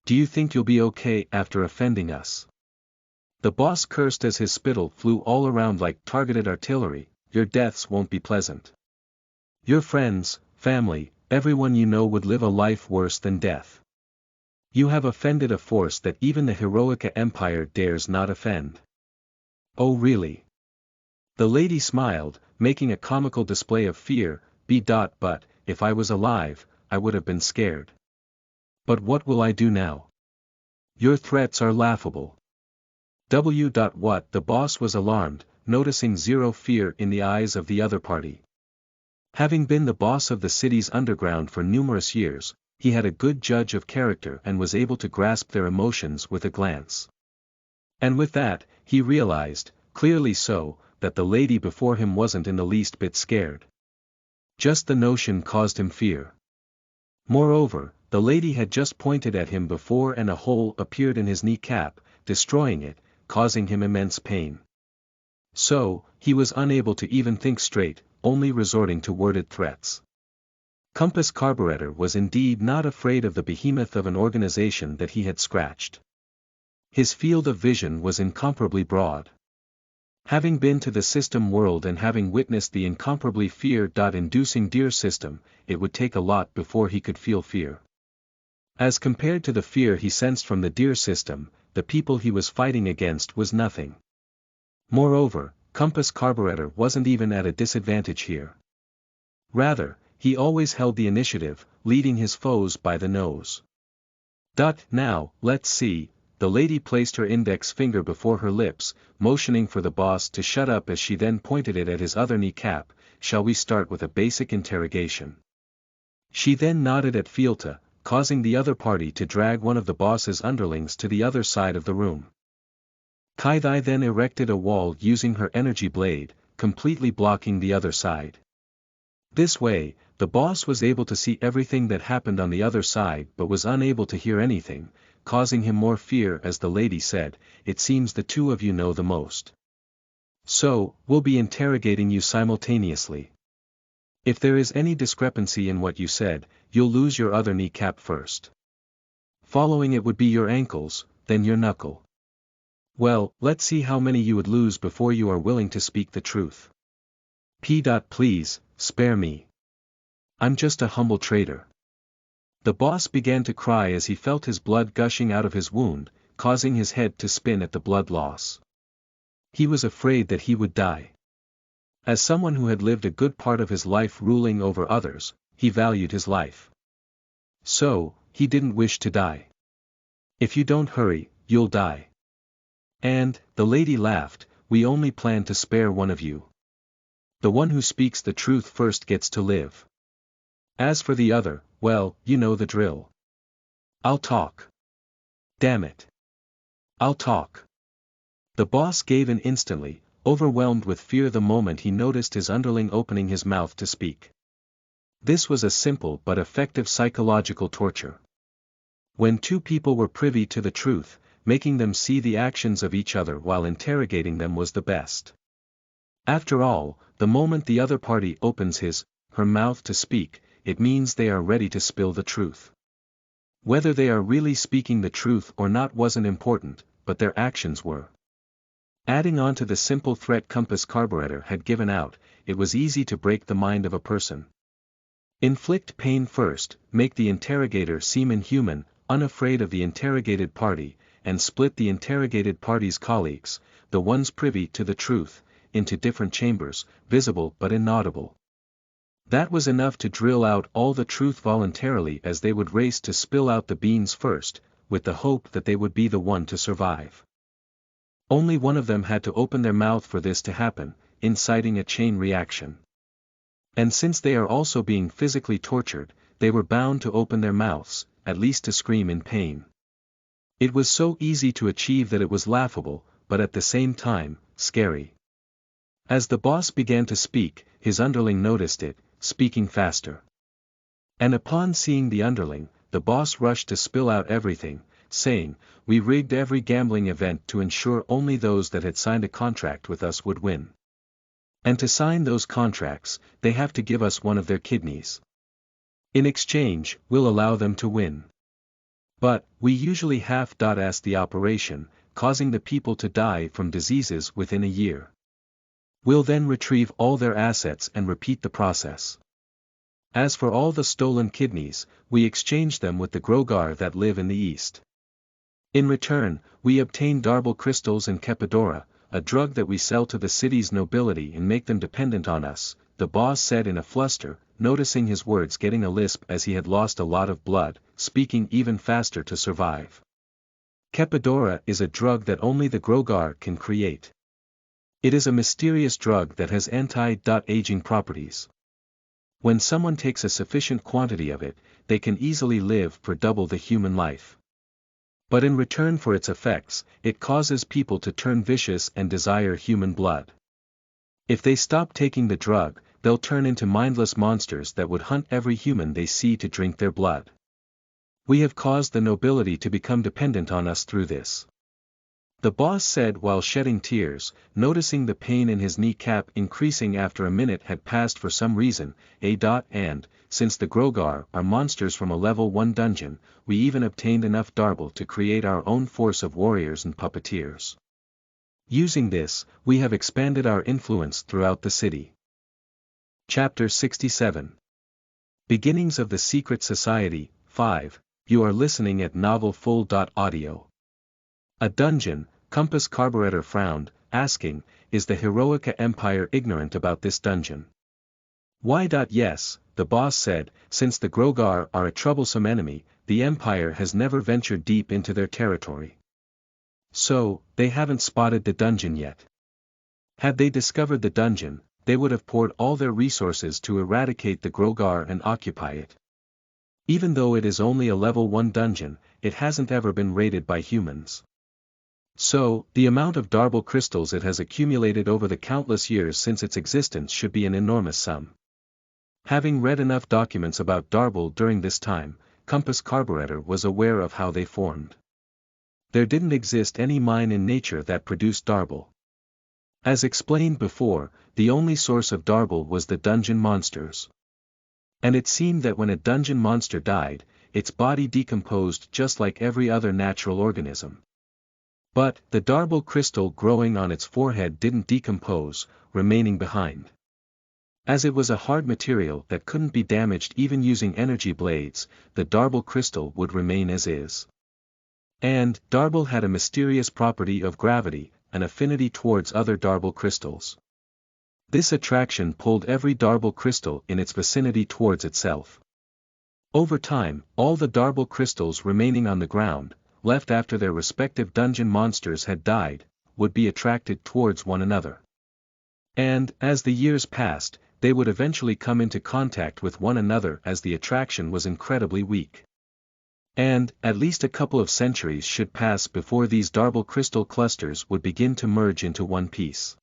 Do you think you'll be okay after offending us? The boss cursed as his spittle flew all around like targeted artillery. Your deaths won't be pleasant. Your friends, family, everyone you know would live a life worse than death. You have offended a force that even the Heroica Empire dares not offend. Oh really? The lady smiled, making a comical display of fear. But, if I was alive, I would have been scared. But what will I do now? Your threats are laughable. What? The boss was alarmed, noticing zero fear in the eyes of the other party. Having been the boss of the city's underground for numerous years, he had a good judge of character and was able to grasp their emotions with a glance. And with that, he realized, clearly so, that the lady before him wasn't in the least bit scared. Just the notion caused him fear. Moreover, the lady had just pointed at him before and a hole appeared in his kneecap, destroying it, causing him immense pain. So, he was unable to even think straight. only resorting to worded threats. Compass Carburetor was indeed not afraid of the behemoth of an organization that he had scratched. His field of vision was incomparably broad. Having been to the system world and having witnessed the incomparably fear-inducing Deer system, it would take a lot before he could feel fear. As compared to the fear he sensed from the Deer system, the people he was fighting against was nothing. Moreover, Compass Carburetor wasn't even at a disadvantage here. Rather, he always held the initiative, leading his foes by the nose. Now, let's see. The lady placed her index finger before her lips, motioning for the boss to shut up as she then pointed it at his other kneecap. Shall we start with a basic interrogation? She then nodded at Fielta, causing the other party to drag one of the boss's underlings to the other side of the room. Kaithai then erected a wall using her energy blade, completely blocking the other side. This way, the boss was able to see everything that happened on the other side but was unable to hear anything, causing him more fear as the lady said, "It seems the two of you know the most. So, we'll be interrogating you simultaneously. If there is any discrepancy in what you said, you'll lose your other kneecap first. Following it would be your ankles, then your knuckle. Well, let's see how many you would lose before you are willing to speak the truth. Please, spare me. I'm just a humble trader." The boss began to cry as he felt his blood gushing out of his wound, causing his head to spin at the blood loss. He was afraid that he would die. As someone who had lived a good part of his life ruling over others, he valued his life. So, he didn't wish to die. "If you don't hurry, you'll die." And, the lady laughed, "We only plan to spare one of you. The one who speaks the truth first gets to live. As for the other, well, you know the drill. I'll talk. Damn it. I'll talk." The boss gave in instantly, overwhelmed with fear the moment he noticed his underling opening his mouth to speak. This was a simple but effective psychological torture. When two people were privy to the truth, making them see the actions of each other while interrogating them was the best. After all, the moment the other party opens her mouth to speak, it means they are ready to spill the truth. Whether they are really speaking the truth or not wasn't important, but their actions were. Adding on to the simple threat Compass Carburetor had given out, it was easy to break the mind of a person. Inflict pain first, make the interrogator seem inhuman, unafraid of the interrogated party, and split the interrogated party's colleagues, the ones privy to the truth, into different chambers, visible but inaudible. That was enough to drill out all the truth voluntarily as they would race to spill out the beans first, with the hope that they would be the one to survive. Only one of them had to open their mouth for this to happen, inciting a chain reaction. And since they are also being physically tortured, they were bound to open their mouths, at least to scream in pain. It was so easy to achieve that it was laughable, but at the same time, scary. As the boss began to speak, his underling noticed it, speaking faster. And upon seeing the underling, the boss rushed to spill out everything, saying, "We rigged every gambling event to ensure only those that had signed a contract with us would win. And to sign those contracts, they have to give us one of their kidneys. In exchange, we'll allow them to win. But, we usually half-ass the operation, causing the people to die from diseases within a year. We'll then retrieve all their assets and repeat the process. As for all the stolen kidneys, we exchange them with the Grogar that live in the east. In return, we obtain Darbal crystals and Kepidora, a drug that we sell to the city's nobility and make them dependent on us," the boss said in a fluster, noticing his words getting a lisp as he had lost a lot of blood, speaking even faster to survive. "Kepidora is a drug that only the Grogar can create. It is a mysterious drug that has anti-aging properties. When someone takes a sufficient quantity of it, they can easily live for double the human life. But in return for its effects, it causes people to turn vicious and desire human blood. If they stop taking the drug, they'll turn into mindless monsters that would hunt every human they see to drink their blood. We have caused the nobility to become dependent on us through this. The boss said while shedding tears, noticing the pain in his kneecap increasing after a minute had passed for some reason. And, since the Grogar are monsters from a level 1 dungeon, we even obtained enough Darble to create our own force of warriors and puppeteers. Using this, we have expanded our influence throughout the city. Chapter 67. Beginnings of the Secret Society. 5. You are listening at NovelFull.audio. A dungeon. Compass Carburetor frowned, asking, is the Heroica Empire ignorant about this dungeon? Why? Yes, the boss said, since the Grogar are a troublesome enemy, the Empire has never ventured deep into their territory. So, they haven't spotted the dungeon yet. Had they discovered the dungeon, they would have poured all their resources to eradicate the Grogar and occupy it. Even though it is only a level 1 dungeon, it hasn't ever been raided by humans. So, the amount of Darble crystals it has accumulated over the countless years since its existence should be an enormous sum. Having read enough documents about Darble during this time, Compass Carburetor was aware of how they formed. There didn't exist any mine in nature that produced Darble. As explained before, the only source of Darble was the dungeon monsters. And it seemed that when a dungeon monster died, its body decomposed just like every other natural organism. But, the Darble crystal growing on its forehead didn't decompose, remaining behind. As it was a hard material that couldn't be damaged even using energy blades, the Darble crystal would remain as is. And, Darble had a mysterious property of gravity, an affinity towards other Darble crystals. This attraction pulled every Darble crystal in its vicinity towards itself. Over time, all the Darble crystals remaining on the ground, left after their respective dungeon monsters had died, would be attracted towards one another. And, as the years passed, they would eventually come into contact with one another as the attraction was incredibly weak. And, at least a couple of centuries should pass before these Darble crystal clusters would begin to merge into one piece.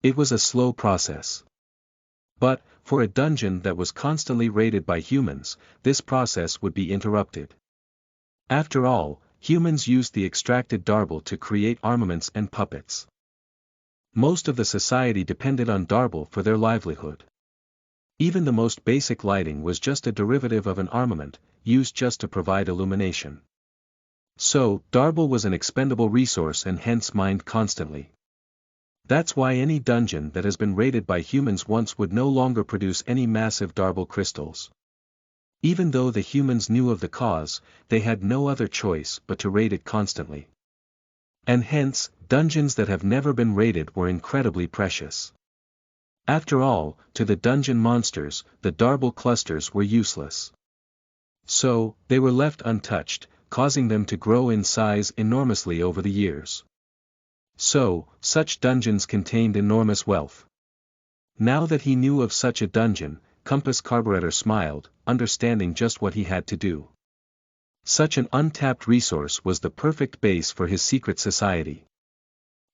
It was a slow process. But, for a dungeon that was constantly raided by humans, this process would be interrupted. After all, humans used the extracted Darble to create armaments and puppets. Most of the society depended on Darble for their livelihood. Even the most basic lighting was just a derivative of an armament, used just to provide illumination. So, Darble was an expendable resource and hence mined constantly. That's why any dungeon that has been raided by humans once would no longer produce any massive Darble crystals. Even though the humans knew of the cause, they had no other choice but to raid it constantly. And hence, dungeons that have never been raided were incredibly precious. After all, to the dungeon monsters, the Darble clusters were useless. So, they were left untouched, causing them to grow in size enormously over the years. So, such dungeons contained enormous wealth. Now that he knew of such a dungeon, Compass Carburetor smiled, understanding just what he had to do. Such an untapped resource was the perfect base for his secret society.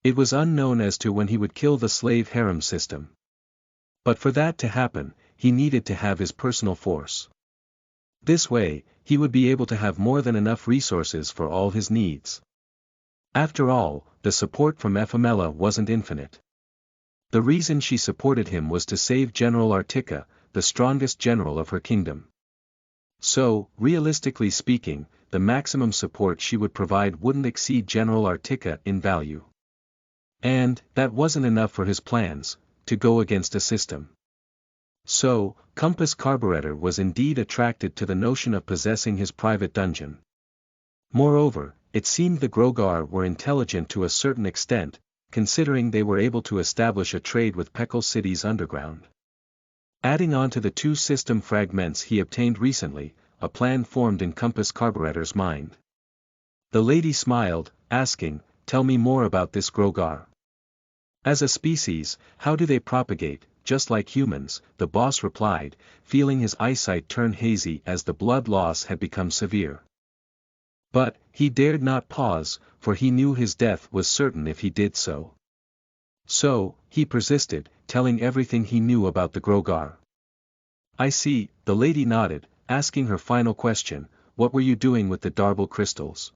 It was unknown as to when he would kill the slave harem system. But for that to happen, he needed to have his personal force. This way, he would be able to have more than enough resources for all his needs. After all, the support from Ephemelia wasn't infinite. The reason she supported him was to save General Artica, the strongest general of her kingdom. So, realistically speaking, the maximum support she would provide wouldn't exceed General Artica in value. And, that wasn't enough for his plans, to go against a system. So, Compass Carburetor was indeed attracted to the notion of possessing his private dungeon. Moreover, it seemed the Grogar were intelligent to a certain extent, considering they were able to establish a trade with Peckle City's underground. Adding on to the 2 system fragments he obtained recently, a plan formed in Compass Carburetor's mind. The lady smiled, asking, "Tell me more about this Grogar. As a species, how do they propagate, just like humans?" the boss replied, feeling his eyesight turn hazy as the blood loss had become severe. But, he dared not pause, for he knew his death was certain if he did so. So, he persisted, telling everything he knew about the Grogar. "I see," the lady nodded, asking her final question, "what were you doing with the Darble crystals?"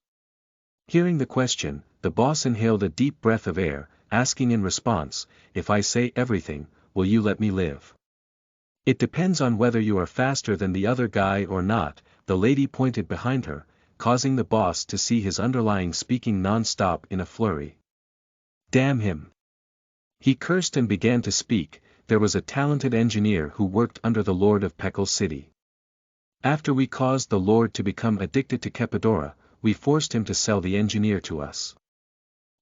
Hearing the question, the boss inhaled a deep breath of air, asking in response, "If I say everything, will you let me live?" "It depends on whether you are faster than the other guy or not," the lady pointed behind her, causing the boss to see his underlying speaking non-stop in a flurry. Damn him! He cursed and began to speak. There was a talented engineer who worked under the Lord of Peckle City. After we caused the Lord to become addicted to Kepidora, we forced him to sell the engineer to us.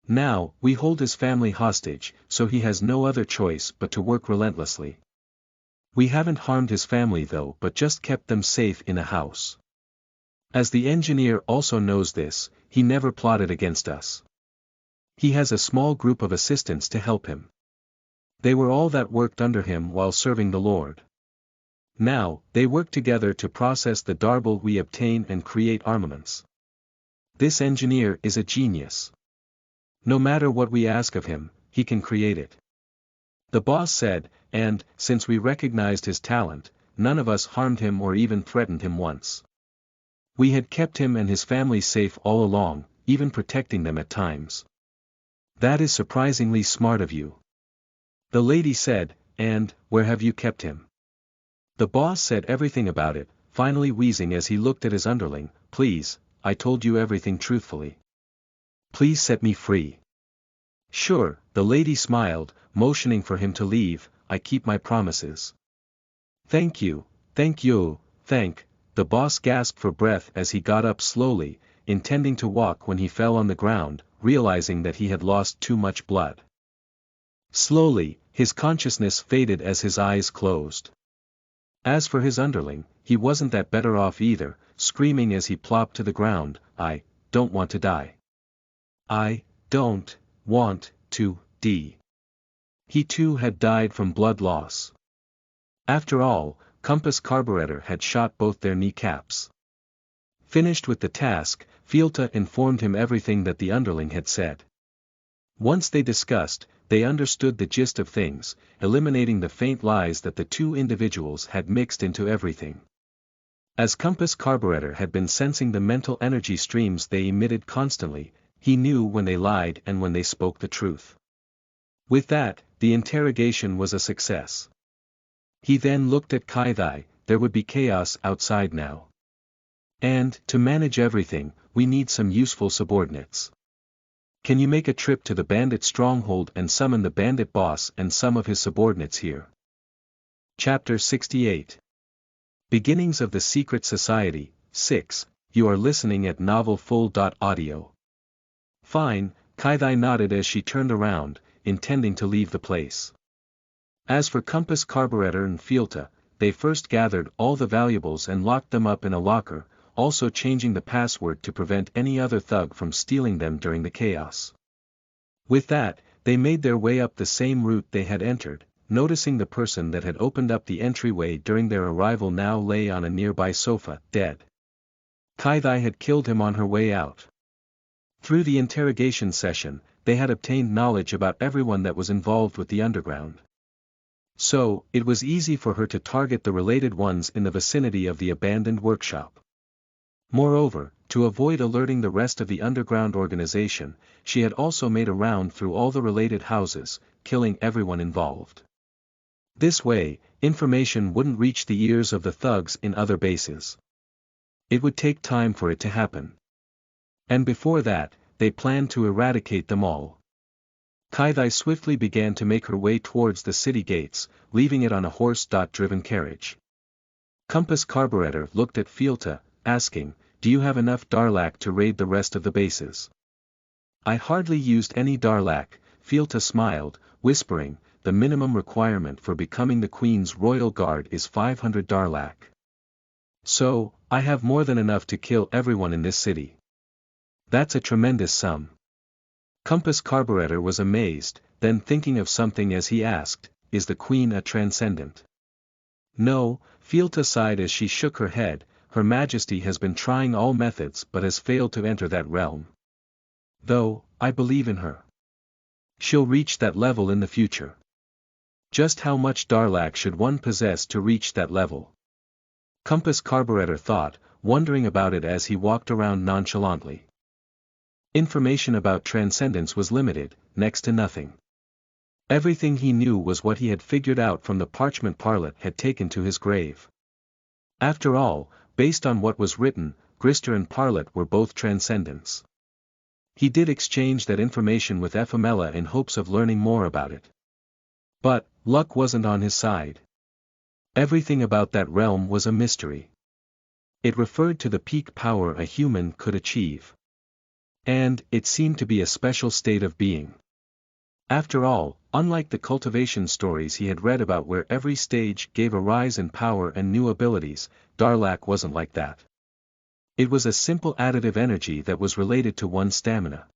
Now, we hold his family hostage, so he has no other choice but to work relentlessly. We haven't harmed his family though, but just kept them safe in a house. As the engineer also knows this, he never plotted against us. He has a small group of assistants to help him. They were all that worked under him while serving the Lord. Now, they work together to process the darble we obtain and create armaments. This engineer is a genius. No matter what we ask of him, he can create it. The boss said, and, since we recognized his talent, none of us harmed him or even threatened him once. We had kept him and his family safe all along, even protecting them at times. That is surprisingly smart of you. The lady said, and, where have you kept him? The boss said everything about it, finally wheezing as he looked at his underling, "Please, I told you everything truthfully. Please set me free." "Sure," the lady smiled, motioning for him to leave, "I keep my promises." Thank you, thank." The boss gasped for breath as he got up slowly, intending to walk when he fell on the ground, realizing that he had lost too much blood. Slowly, his consciousness faded as his eyes closed. As for his underling, he wasn't that better off either, screaming as he plopped to the ground, "I don't want to die. I don't want to die." He too had died from blood loss. After all, Compass Carburetor had shot both their kneecaps. Finished with the task, Fielta informed him everything that the underling had said. Once they discussed, they understood the gist of things, eliminating the faint lies that the two individuals had mixed into everything. As Compass Carburetor had been sensing the mental energy streams they emitted constantly, he knew when they lied and when they spoke the truth. With that, the interrogation was a success. He then looked at Kaithai. There would be chaos outside now. And, to manage everything, we need some useful subordinates. Can you make a trip to the bandit stronghold and summon the bandit boss and some of his subordinates here? Chapter 68. Beginnings of the Secret Society, 6. You are listening at novelfull.audio. Fine, Kaithai nodded as she turned around, intending to leave the place. As for Compass Carburetor and Fielta, they first gathered all the valuables and locked them up in a locker, also changing the password to prevent any other thug from stealing them during the chaos. With that, they made their way up the same route they had entered, noticing the person that had opened up the entryway during their arrival now lay on a nearby sofa, dead. Kaithai had killed him on her way out. Through the interrogation session, they had obtained knowledge about everyone that was involved with the underground. So, it was easy for her to target the related ones in the vicinity of the abandoned workshop. Moreover, to avoid alerting the rest of the underground organization, she had also made a round through all the related houses, killing everyone involved. This way, information wouldn't reach the ears of the thugs in other bases. It would take time for it to happen. And before that, they planned to eradicate them all. Kaithai swiftly began to make her way towards the city gates, leaving it on a horse-driven carriage. Compass Carburetor looked at Fielta, asking, "Do you have enough Darlak to raid the rest of the bases?" "I hardly used any Darlak," Fielta smiled, whispering, "The minimum requirement for becoming the Queen's Royal Guard is 500 Darlak. So, I have more than enough to kill everyone in this city." "That's a tremendous sum." Compass Carburetor was amazed, then thinking of something as he asked, "Is the Queen a transcendent?" "No," Fielta sighed as she shook her head, "Her Majesty has been trying all methods but has failed to enter that realm. Though, I believe in her. She'll reach that level in the future." Just how much Darlak should one possess to reach that level? Compass Carburetor thought, wondering about it as he walked around nonchalantly. Information about transcendence was limited, next to nothing. Everything he knew was what he had figured out from the parchment Parlet had taken to his grave. After all, based on what was written, Grister and Parlet were both transcendents. He did exchange that information with Ephamela in hopes of learning more about it. But, luck wasn't on his side. Everything about that realm was a mystery. It referred to the peak power a human could achieve. And, it seemed to be a special state of being. After all, unlike the cultivation stories he had read about where every stage gave a rise in power and new abilities, Darlak wasn't like that. It was a simple additive energy that was related to one's stamina.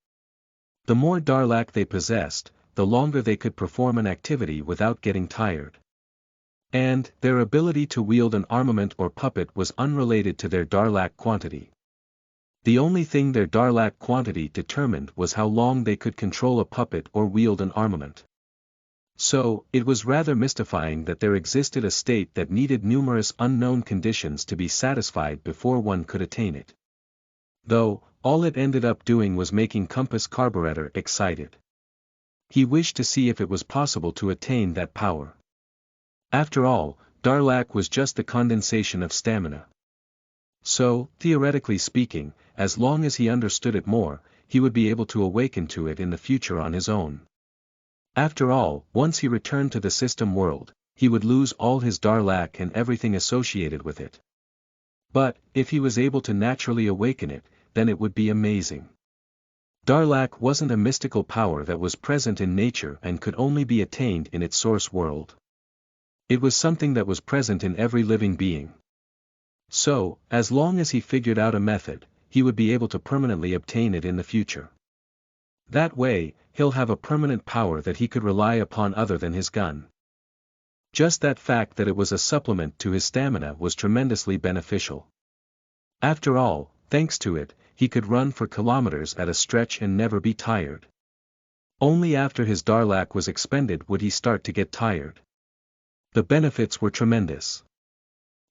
The more Darlak they possessed, the longer they could perform an activity without getting tired. And, their ability to wield an armament or puppet was unrelated to their Darlak quantity. The only thing their Darlak quantity determined was how long they could control a puppet or wield an armament. So, it was rather mystifying that there existed a state that needed numerous unknown conditions to be satisfied before one could attain it. Though, all it ended up doing was making Compass Carburetor excited. He wished to see if it was possible to attain that power. After all, Darlak was just the condensation of stamina. So, theoretically speaking, as long as he understood it more, he would be able to awaken to it in the future on his own. After all, once he returned to the system world, he would lose all his Darlak and everything associated with it. But, if he was able to naturally awaken it, then it would be amazing. Darlak wasn't a mystical power that was present in nature and could only be attained in its source world. It was something that was present in every living being. So, as long as he figured out a method, he would be able to permanently obtain it in the future. That way, he'll have a permanent power that he could rely upon other than his gun. Just that fact that it was a supplement to his stamina was tremendously beneficial. After all, thanks to it, he could run for kilometers at a stretch and never be tired. Only after his Darlak was expended would he start to get tired. The benefits were tremendous.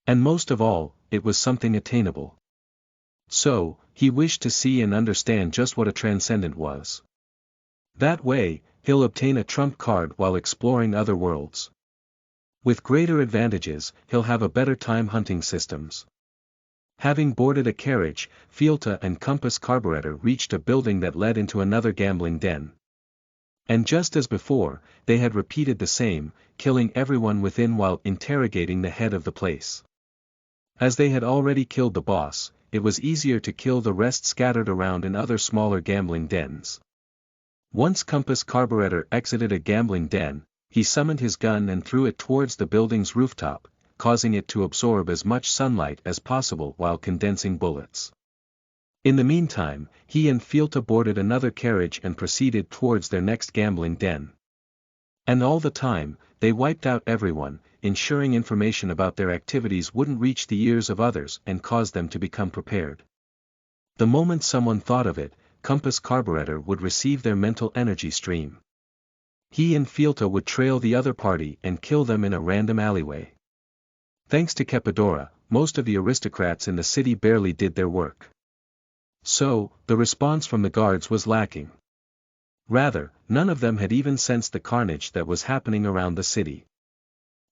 And most of all, it was something attainable. So, he wished to see and understand just what a transcendent was. That way, he'll obtain a trump card while exploring other worlds. With greater advantages, he'll have a better time hunting systems. Having boarded a carriage, Fielta and Compass Carburetor reached a building that led into another gambling den. And just as before, they had repeated the same, killing everyone within while interrogating the head of the place. As they had already killed the boss, it was easier to kill the rest scattered around in other smaller gambling dens. Once Compass Carburetor exited a gambling den, he summoned his gun and threw it towards the building's rooftop, causing it to absorb as much sunlight as possible while condensing bullets. In the meantime, he and Fielta boarded another carriage and proceeded towards their next gambling den. And all the time, they wiped out everyone, ensuring information about their activities wouldn't reach the ears of others and cause them to become prepared. The moment someone thought of it, Compass Carburetor would receive their mental energy stream. He and Fielta would trail the other party and kill them in a random alleyway. Thanks to Kepidora, most of the aristocrats in the city barely did their work. So, the response from the guards was lacking. Rather, none of them had even sensed the carnage that was happening around the city.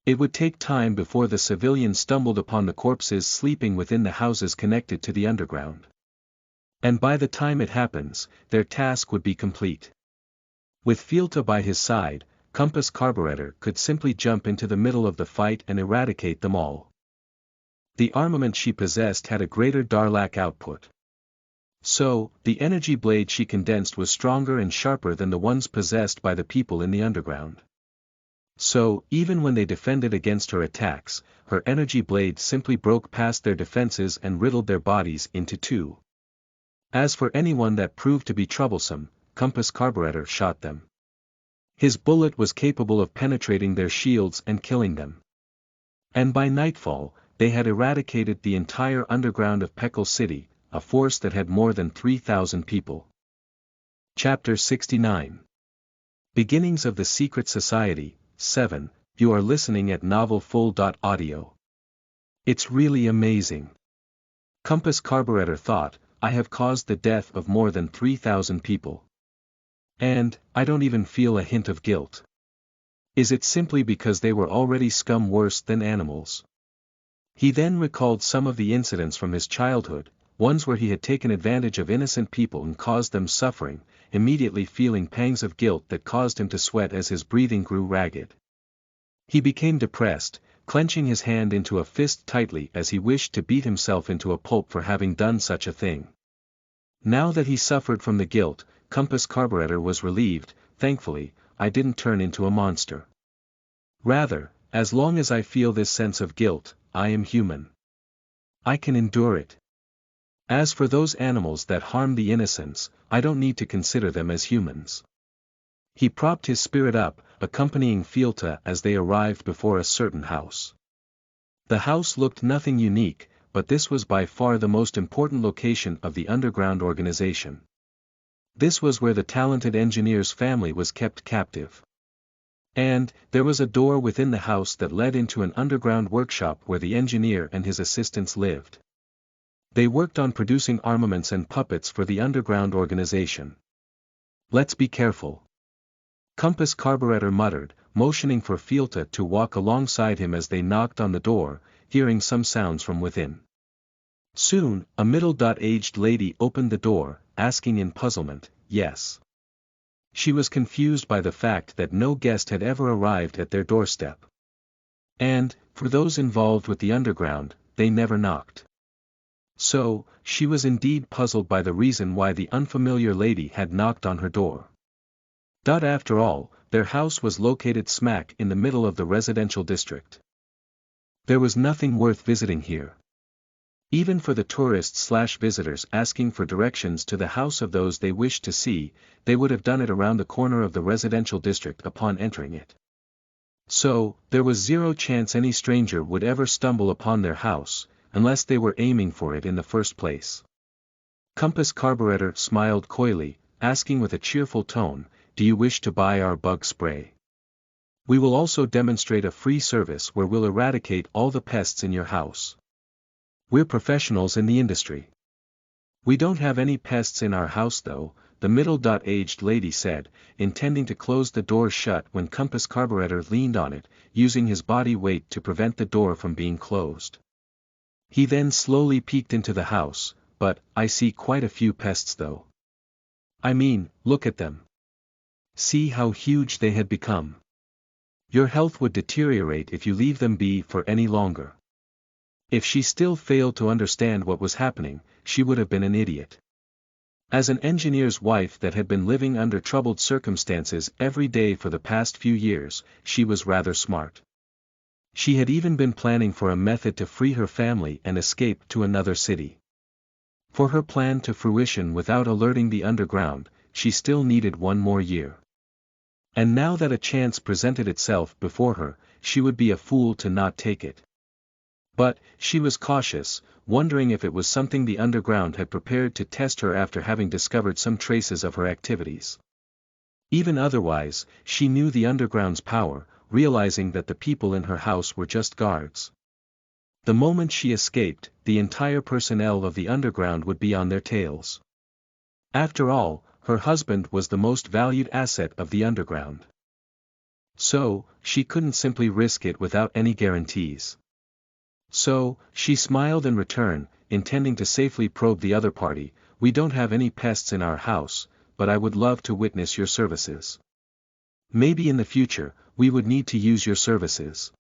It would take time before the civilians stumbled upon the corpses sleeping within the houses connected to the underground. And by the time it happens, their task would be complete. With Fielta by his side, Compass Carburetor could simply jump into the middle of the fight and eradicate them all. The armament she possessed had a greater Darlak output. So, the energy blade she condensed was stronger and sharper than the ones possessed by the people in the underground. So, even when they defended against her attacks, her energy blade simply broke past their defenses and riddled their bodies into two. As for anyone that proved to be troublesome, Compass Carburetor shot them. His bullet was capable of penetrating their shields and killing them. And by nightfall, they had eradicated the entire underground of Peckle City, a force that had more than 3,000 people. Chapter 69. Beginnings of the Secret Society, 7. You are listening at novelfull.audio. It's really amazing. Compass Carburetor thought, I have caused the death of more than 3,000 people. And, I don't even feel a hint of guilt. Is it simply because they were already scum worse than animals? He then recalled some of the incidents from his childhood, ones where he had taken advantage of innocent people and caused them suffering, immediately feeling pangs of guilt that caused him to sweat as his breathing grew ragged. He became depressed, clenching his hand into a fist tightly as he wished to beat himself into a pulp for having done such a thing. Now that he suffered from the guilt, Compass Carburetor was relieved. Thankfully, I didn't turn into a monster. Rather, as long as I feel this sense of guilt, I am human. I can endure it. As for those animals that harm the innocents, I don't need to consider them as humans. He propped his spirit up, accompanying Fielta as they arrived before a certain house. The house looked nothing unique, but this was by far the most important location of the underground organization. This was where the talented engineer's family was kept captive. And, there was a door within the house that led into an underground workshop where the engineer and his assistants lived. They worked on producing armaments and puppets for the underground organization. Let's be careful. Compass Carburetor muttered, motioning for Fielta to walk alongside him as they knocked on the door, hearing some sounds from within. Soon, a middle-aged lady opened the door, asking in puzzlement, yes. She was confused by the fact that no guest had ever arrived at their doorstep. And, for those involved with the underground, they never knocked. So, she was indeed puzzled by the reason why the unfamiliar lady had knocked on her door. After all, their house was located smack in the middle of the residential district. There was nothing worth visiting here. Even for the tourists/visitors asking for directions to the house of those they wished to see, they would have done it around the corner of the residential district upon entering it. So, there was zero chance any stranger would ever stumble upon their house, unless they were aiming for it in the first place. Compass Carburetor smiled coyly, asking with a cheerful tone, do you wish to buy our bug spray? We will also demonstrate a free service where we'll eradicate all the pests in your house. We're professionals in the industry. We don't have any pests in our house though, the middle-aged lady said, intending to close the door shut when Compass Carburetor leaned on it, using his body weight to prevent the door from being closed. He then slowly peeked into the house, but, I see quite a few pests though. I mean, look at them. See how huge they had become. Your health would deteriorate if you leave them be for any longer. If she still failed to understand what was happening, she would have been an idiot. As an engineer's wife that had been living under troubled circumstances every day for the past few years, she was rather smart. She had even been planning for a method to free her family and escape to another city. For her plan to fruition without alerting the underground, she still needed 1 more year. And now that a chance presented itself before her, she would be a fool to not take it. But, she was cautious, wondering if it was something the underground had prepared to test her after having discovered some traces of her activities. Even otherwise, she knew the underground's power, realizing that the people in her house were just guards. The moment she escaped, the entire personnel of the underground would be on their tails. After all, her husband was the most valued asset of the underground. So, she couldn't simply risk it without any guarantees. So, she smiled in return, intending to safely probe the other party, we don't have any pests in our house, but I would love to witness your services. Maybe in the future, we would need to use your services.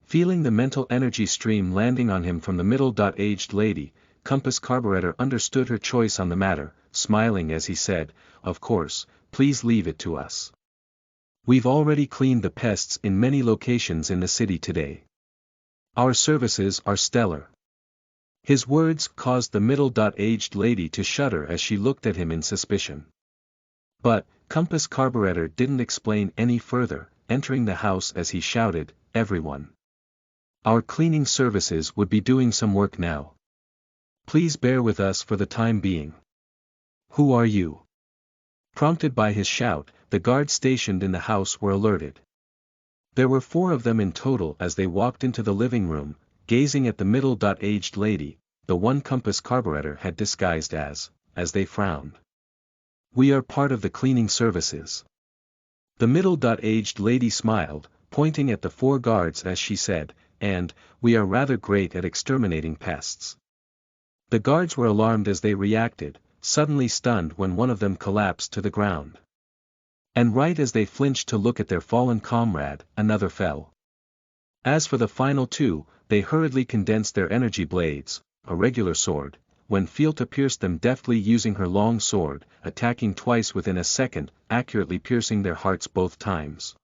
Feeling the mental energy stream landing on him from the middle-aged lady, Compass Carburetor understood her choice on the matter, smiling as he said, of course, please leave it to us. We've already cleaned the pests in many locations in the city today. Our services are stellar. His words caused the middle-aged lady to shudder as she looked at him in suspicion. But, Compass Carburetor didn't explain any further, entering the house as he shouted, everyone. Our cleaning services would be doing some work now. Please bear with us for the time being. Who are you? Prompted by his shout, the guards stationed in the house were alerted. There were 4 of them in total as they walked into the living room, gazing at the middle-aged lady, the one compass carburetor had disguised as they frowned. "We are part of the cleaning services." The middle-aged lady smiled, pointing at the 4 guards as she said, "And, we are rather great at exterminating pests." The guards were alarmed as they reacted, suddenly stunned when one of them collapsed to the ground. And right as they flinched to look at their fallen comrade, another fell. As for the final 2, they hurriedly condensed their energy blades, a regular sword, when Fielta pierced them deftly using her long sword, attacking twice within a second, accurately piercing their hearts both times.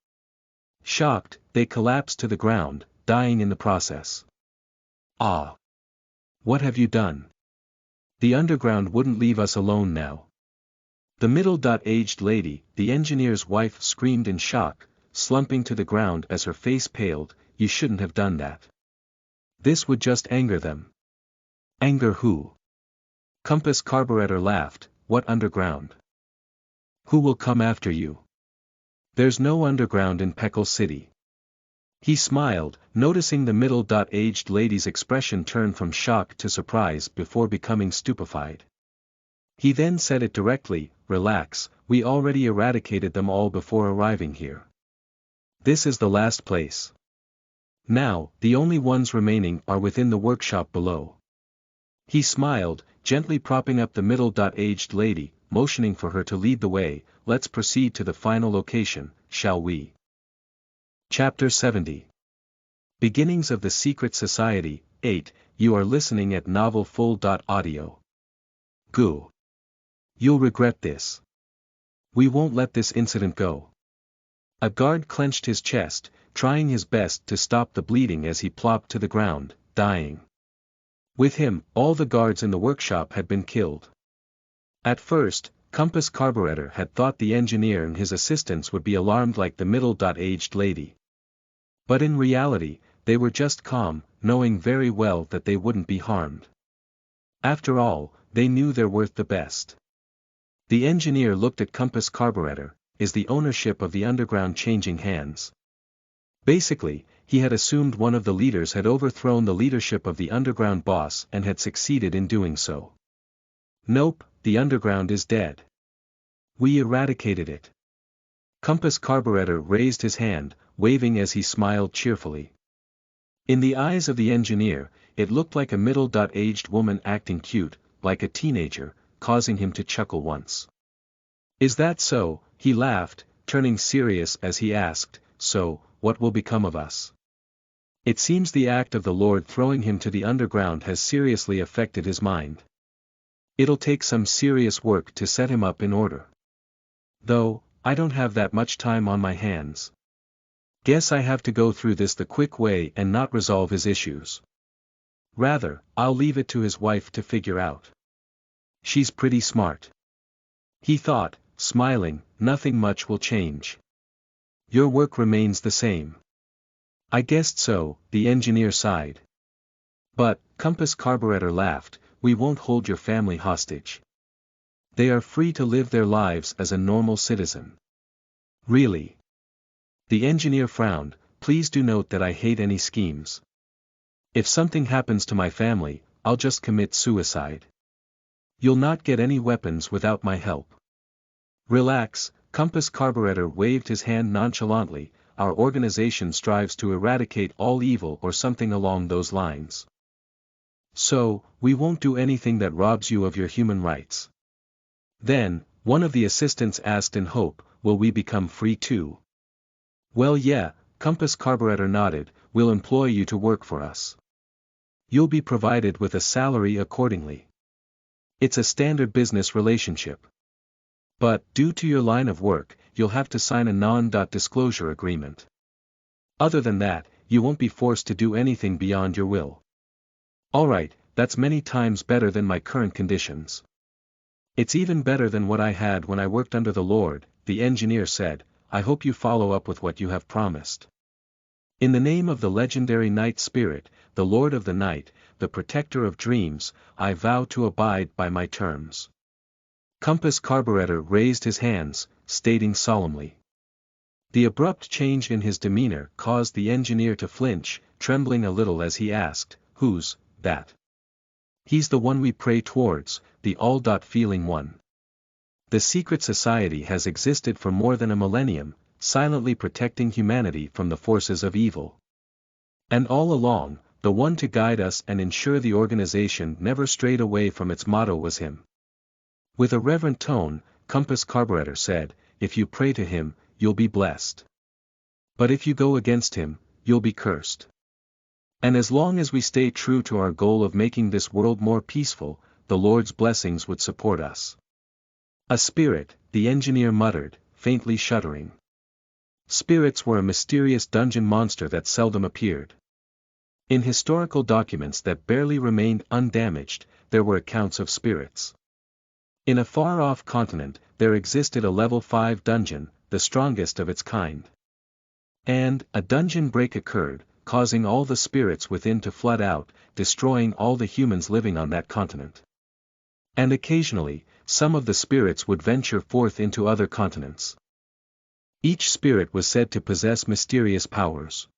Shocked, they collapsed to the ground, dying in the process. "Ah! What have you done? The underground wouldn't leave us alone now." The middle-aged lady, the engineer's wife, screamed in shock, slumping to the ground as her face paled. "You shouldn't have done that. This would just anger them." "Anger who?" Compass carburetor laughed. "What underground? Who will come after you? There's no underground in Peckle City." He smiled, noticing the middle-aged lady's expression turn from shock to surprise before becoming stupefied. He then said it directly, "Relax, we already eradicated them all before arriving here. This is the last place. Now, the only ones remaining are within the workshop below." He smiled, gently propping up the middle-aged lady, motioning for her to lead the way. "Let's proceed to the final location, shall we?" Chapter 70. Beginnings of the Secret Society, 8. You are listening at novelfull.audio. Goo. You'll regret this. We won't let this incident go. A guard clenched his chest, trying his best to stop the bleeding as he plopped to the ground, dying. With him, all the guards in the workshop had been killed. At first, Compass Carburetor had thought the engineer and his assistants would be alarmed like the middle-aged lady. But in reality, they were just calm, knowing very well that they wouldn't be harmed. After all, they knew they're worth the best. The engineer looked at Compass Carburetor. Is the ownership of the underground changing hands? Basically, he had assumed one of the leaders had overthrown the leadership of the underground boss and had succeeded in doing so. Nope, the underground is dead. We eradicated it. Compass Carburetor raised his hand, waving as he smiled cheerfully. In the eyes of the engineer, it looked like a middle-aged woman acting cute, like a teenager, causing him to chuckle once. "Is that so?" He laughed, turning serious as he asked, "So, what will become of us?" It seems the act of the Lord throwing him to the underground has seriously affected his mind. It'll take some serious work to set him up in order. Though, I don't have that much time on my hands. Guess I have to go through this the quick way and not resolve his issues. Rather, I'll leave it to his wife to figure out. She's pretty smart. He thought, smiling, nothing much will change. Your work remains the same. I guessed so, the engineer sighed. But, Compass Carburetor laughed, we won't hold your family hostage. They are free to live their lives as a normal citizen. Really? The engineer frowned, please do note that I hate any schemes. If something happens to my family, I'll just commit suicide. You'll not get any weapons without my help. Relax, Compass Carburetor waved his hand nonchalantly, our organization strives to eradicate all evil or something along those lines. So, we won't do anything that robs you of your human rights. Then, one of the assistants asked in hope, will we become free too? Well yeah, Compass Carburetor nodded, we'll employ you to work for us. You'll be provided with a salary accordingly. It's a standard business relationship. But, due to your line of work, you'll have to sign a non-disclosure agreement. Other than that, you won't be forced to do anything beyond your will. Alright, that's many times better than my current conditions. It's even better than what I had when I worked under the Lord, the engineer said. I hope you follow up with what you have promised. In the name of the legendary Night Spirit, the Lord of the Night, the Protector of Dreams, I vow to abide by my terms. Compass Carburetor raised his hands, stating solemnly. The abrupt change in his demeanor caused the engineer to flinch, trembling a little as he asked, who's that? He's the one we pray towards, the all-feeling one. The secret society has existed for more than a millennium, silently protecting humanity from the forces of evil. And all along, the one to guide us and ensure the organization never strayed away from its motto was him. With a reverent tone, Compass Carburetor said, "If you pray to him, you'll be blessed. But if you go against him, you'll be cursed. And as long as we stay true to our goal of making this world more peaceful, the Lord's blessings would support us." "A spirit," the engineer muttered, faintly shuddering. Spirits were a mysterious dungeon monster that seldom appeared. In historical documents that barely remained undamaged, there were accounts of spirits. In a far-off continent, there existed a level 5 dungeon, the strongest of its kind. And, a dungeon break occurred, causing all the spirits within to flood out, destroying all the humans living on that continent. And occasionally, some of the spirits would venture forth into other continents. Each spirit was said to possess mysterious powers.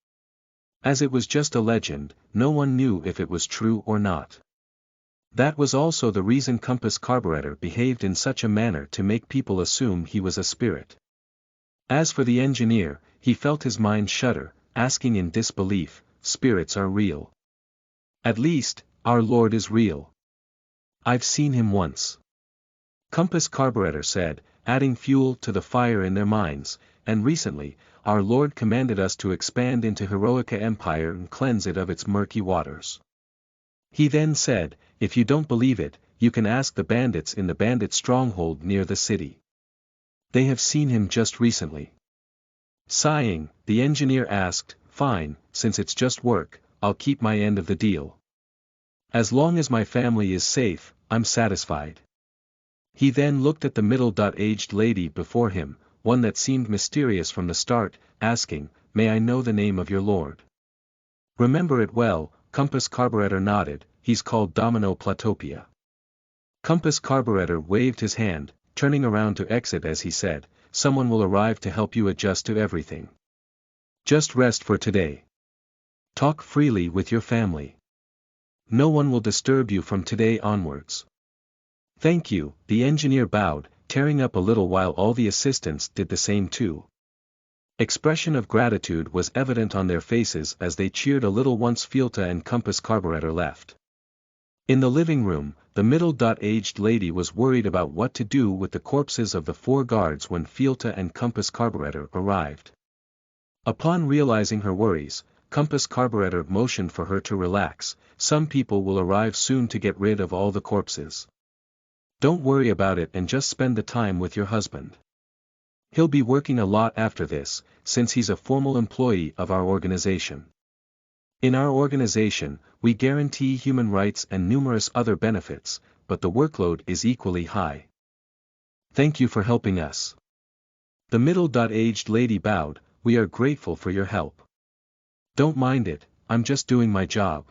As it was just a legend, no one knew if it was true or not. That was also the reason Compass Carburetor behaved in such a manner to make people assume he was a spirit. As for the engineer, he felt his mind shudder, asking in disbelief, "Spirits are real? At least, our Lord is real. I've seen him once." Compass Carburetor said, adding fuel to the fire in their minds, "And recently, our Lord commanded us to expand into Heroica Empire and cleanse it of its murky waters. He then said, if you don't believe it, you can ask the bandits in the bandit stronghold near the city. They have seen him just recently." Sighing, the engineer asked, "Fine, since it's just work, I'll keep my end of the deal. As long as my family is safe, I'm satisfied." He then looked at the middle-aged lady before him, one that seemed mysterious from the start, asking, "May I know the name of your lord?" "Remember it well," Compass Carburetor nodded, "he's called Domino Platopia." Compass Carburetor waved his hand, turning around to exit as he said, "Someone will arrive to help you adjust to everything. Just rest for today. Talk freely with your family. No one will disturb you from today onwards." "Thank you," the engineer bowed, tearing up a little while all the assistants did the same too. Expression of gratitude was evident on their faces as they cheered a little once Fielta and Compass Carburetor left. In the living room, the middle-aged lady was worried about what to do with the corpses of the 4 guards when Fielta and Compass Carburetor arrived. Upon realizing her worries, Compass Carburetor motioned for her to relax. "Some people will arrive soon to get rid of all the corpses. Don't worry about it and just spend the time with your husband. He'll be working a lot after this, since he's a formal employee of our organization. In our organization, we guarantee human rights and numerous other benefits, but the workload is equally high. Thank you for helping us." The middle-aged lady bowed, "We are grateful for your help. Don't mind it, I'm just doing my job.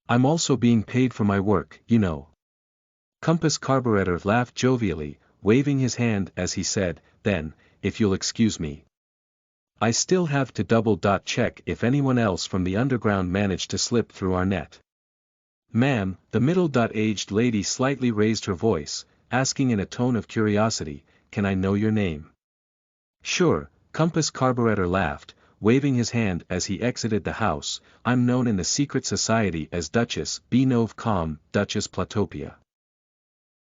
I'm also being paid for my work, you know." Compass Carburetor laughed jovially, waving his hand as he said, "Then, if you'll excuse me. I still have to double-check if anyone else from the underground managed to slip through our net." "Ma'am," the middle-aged lady slightly raised her voice, asking in a tone of curiosity, "Can I know your name?" "Sure," Compass Carburetor laughed, waving his hand as he exited the house, "I'm known in the secret society as Duchess B. Nove Com, Duchess Platopia."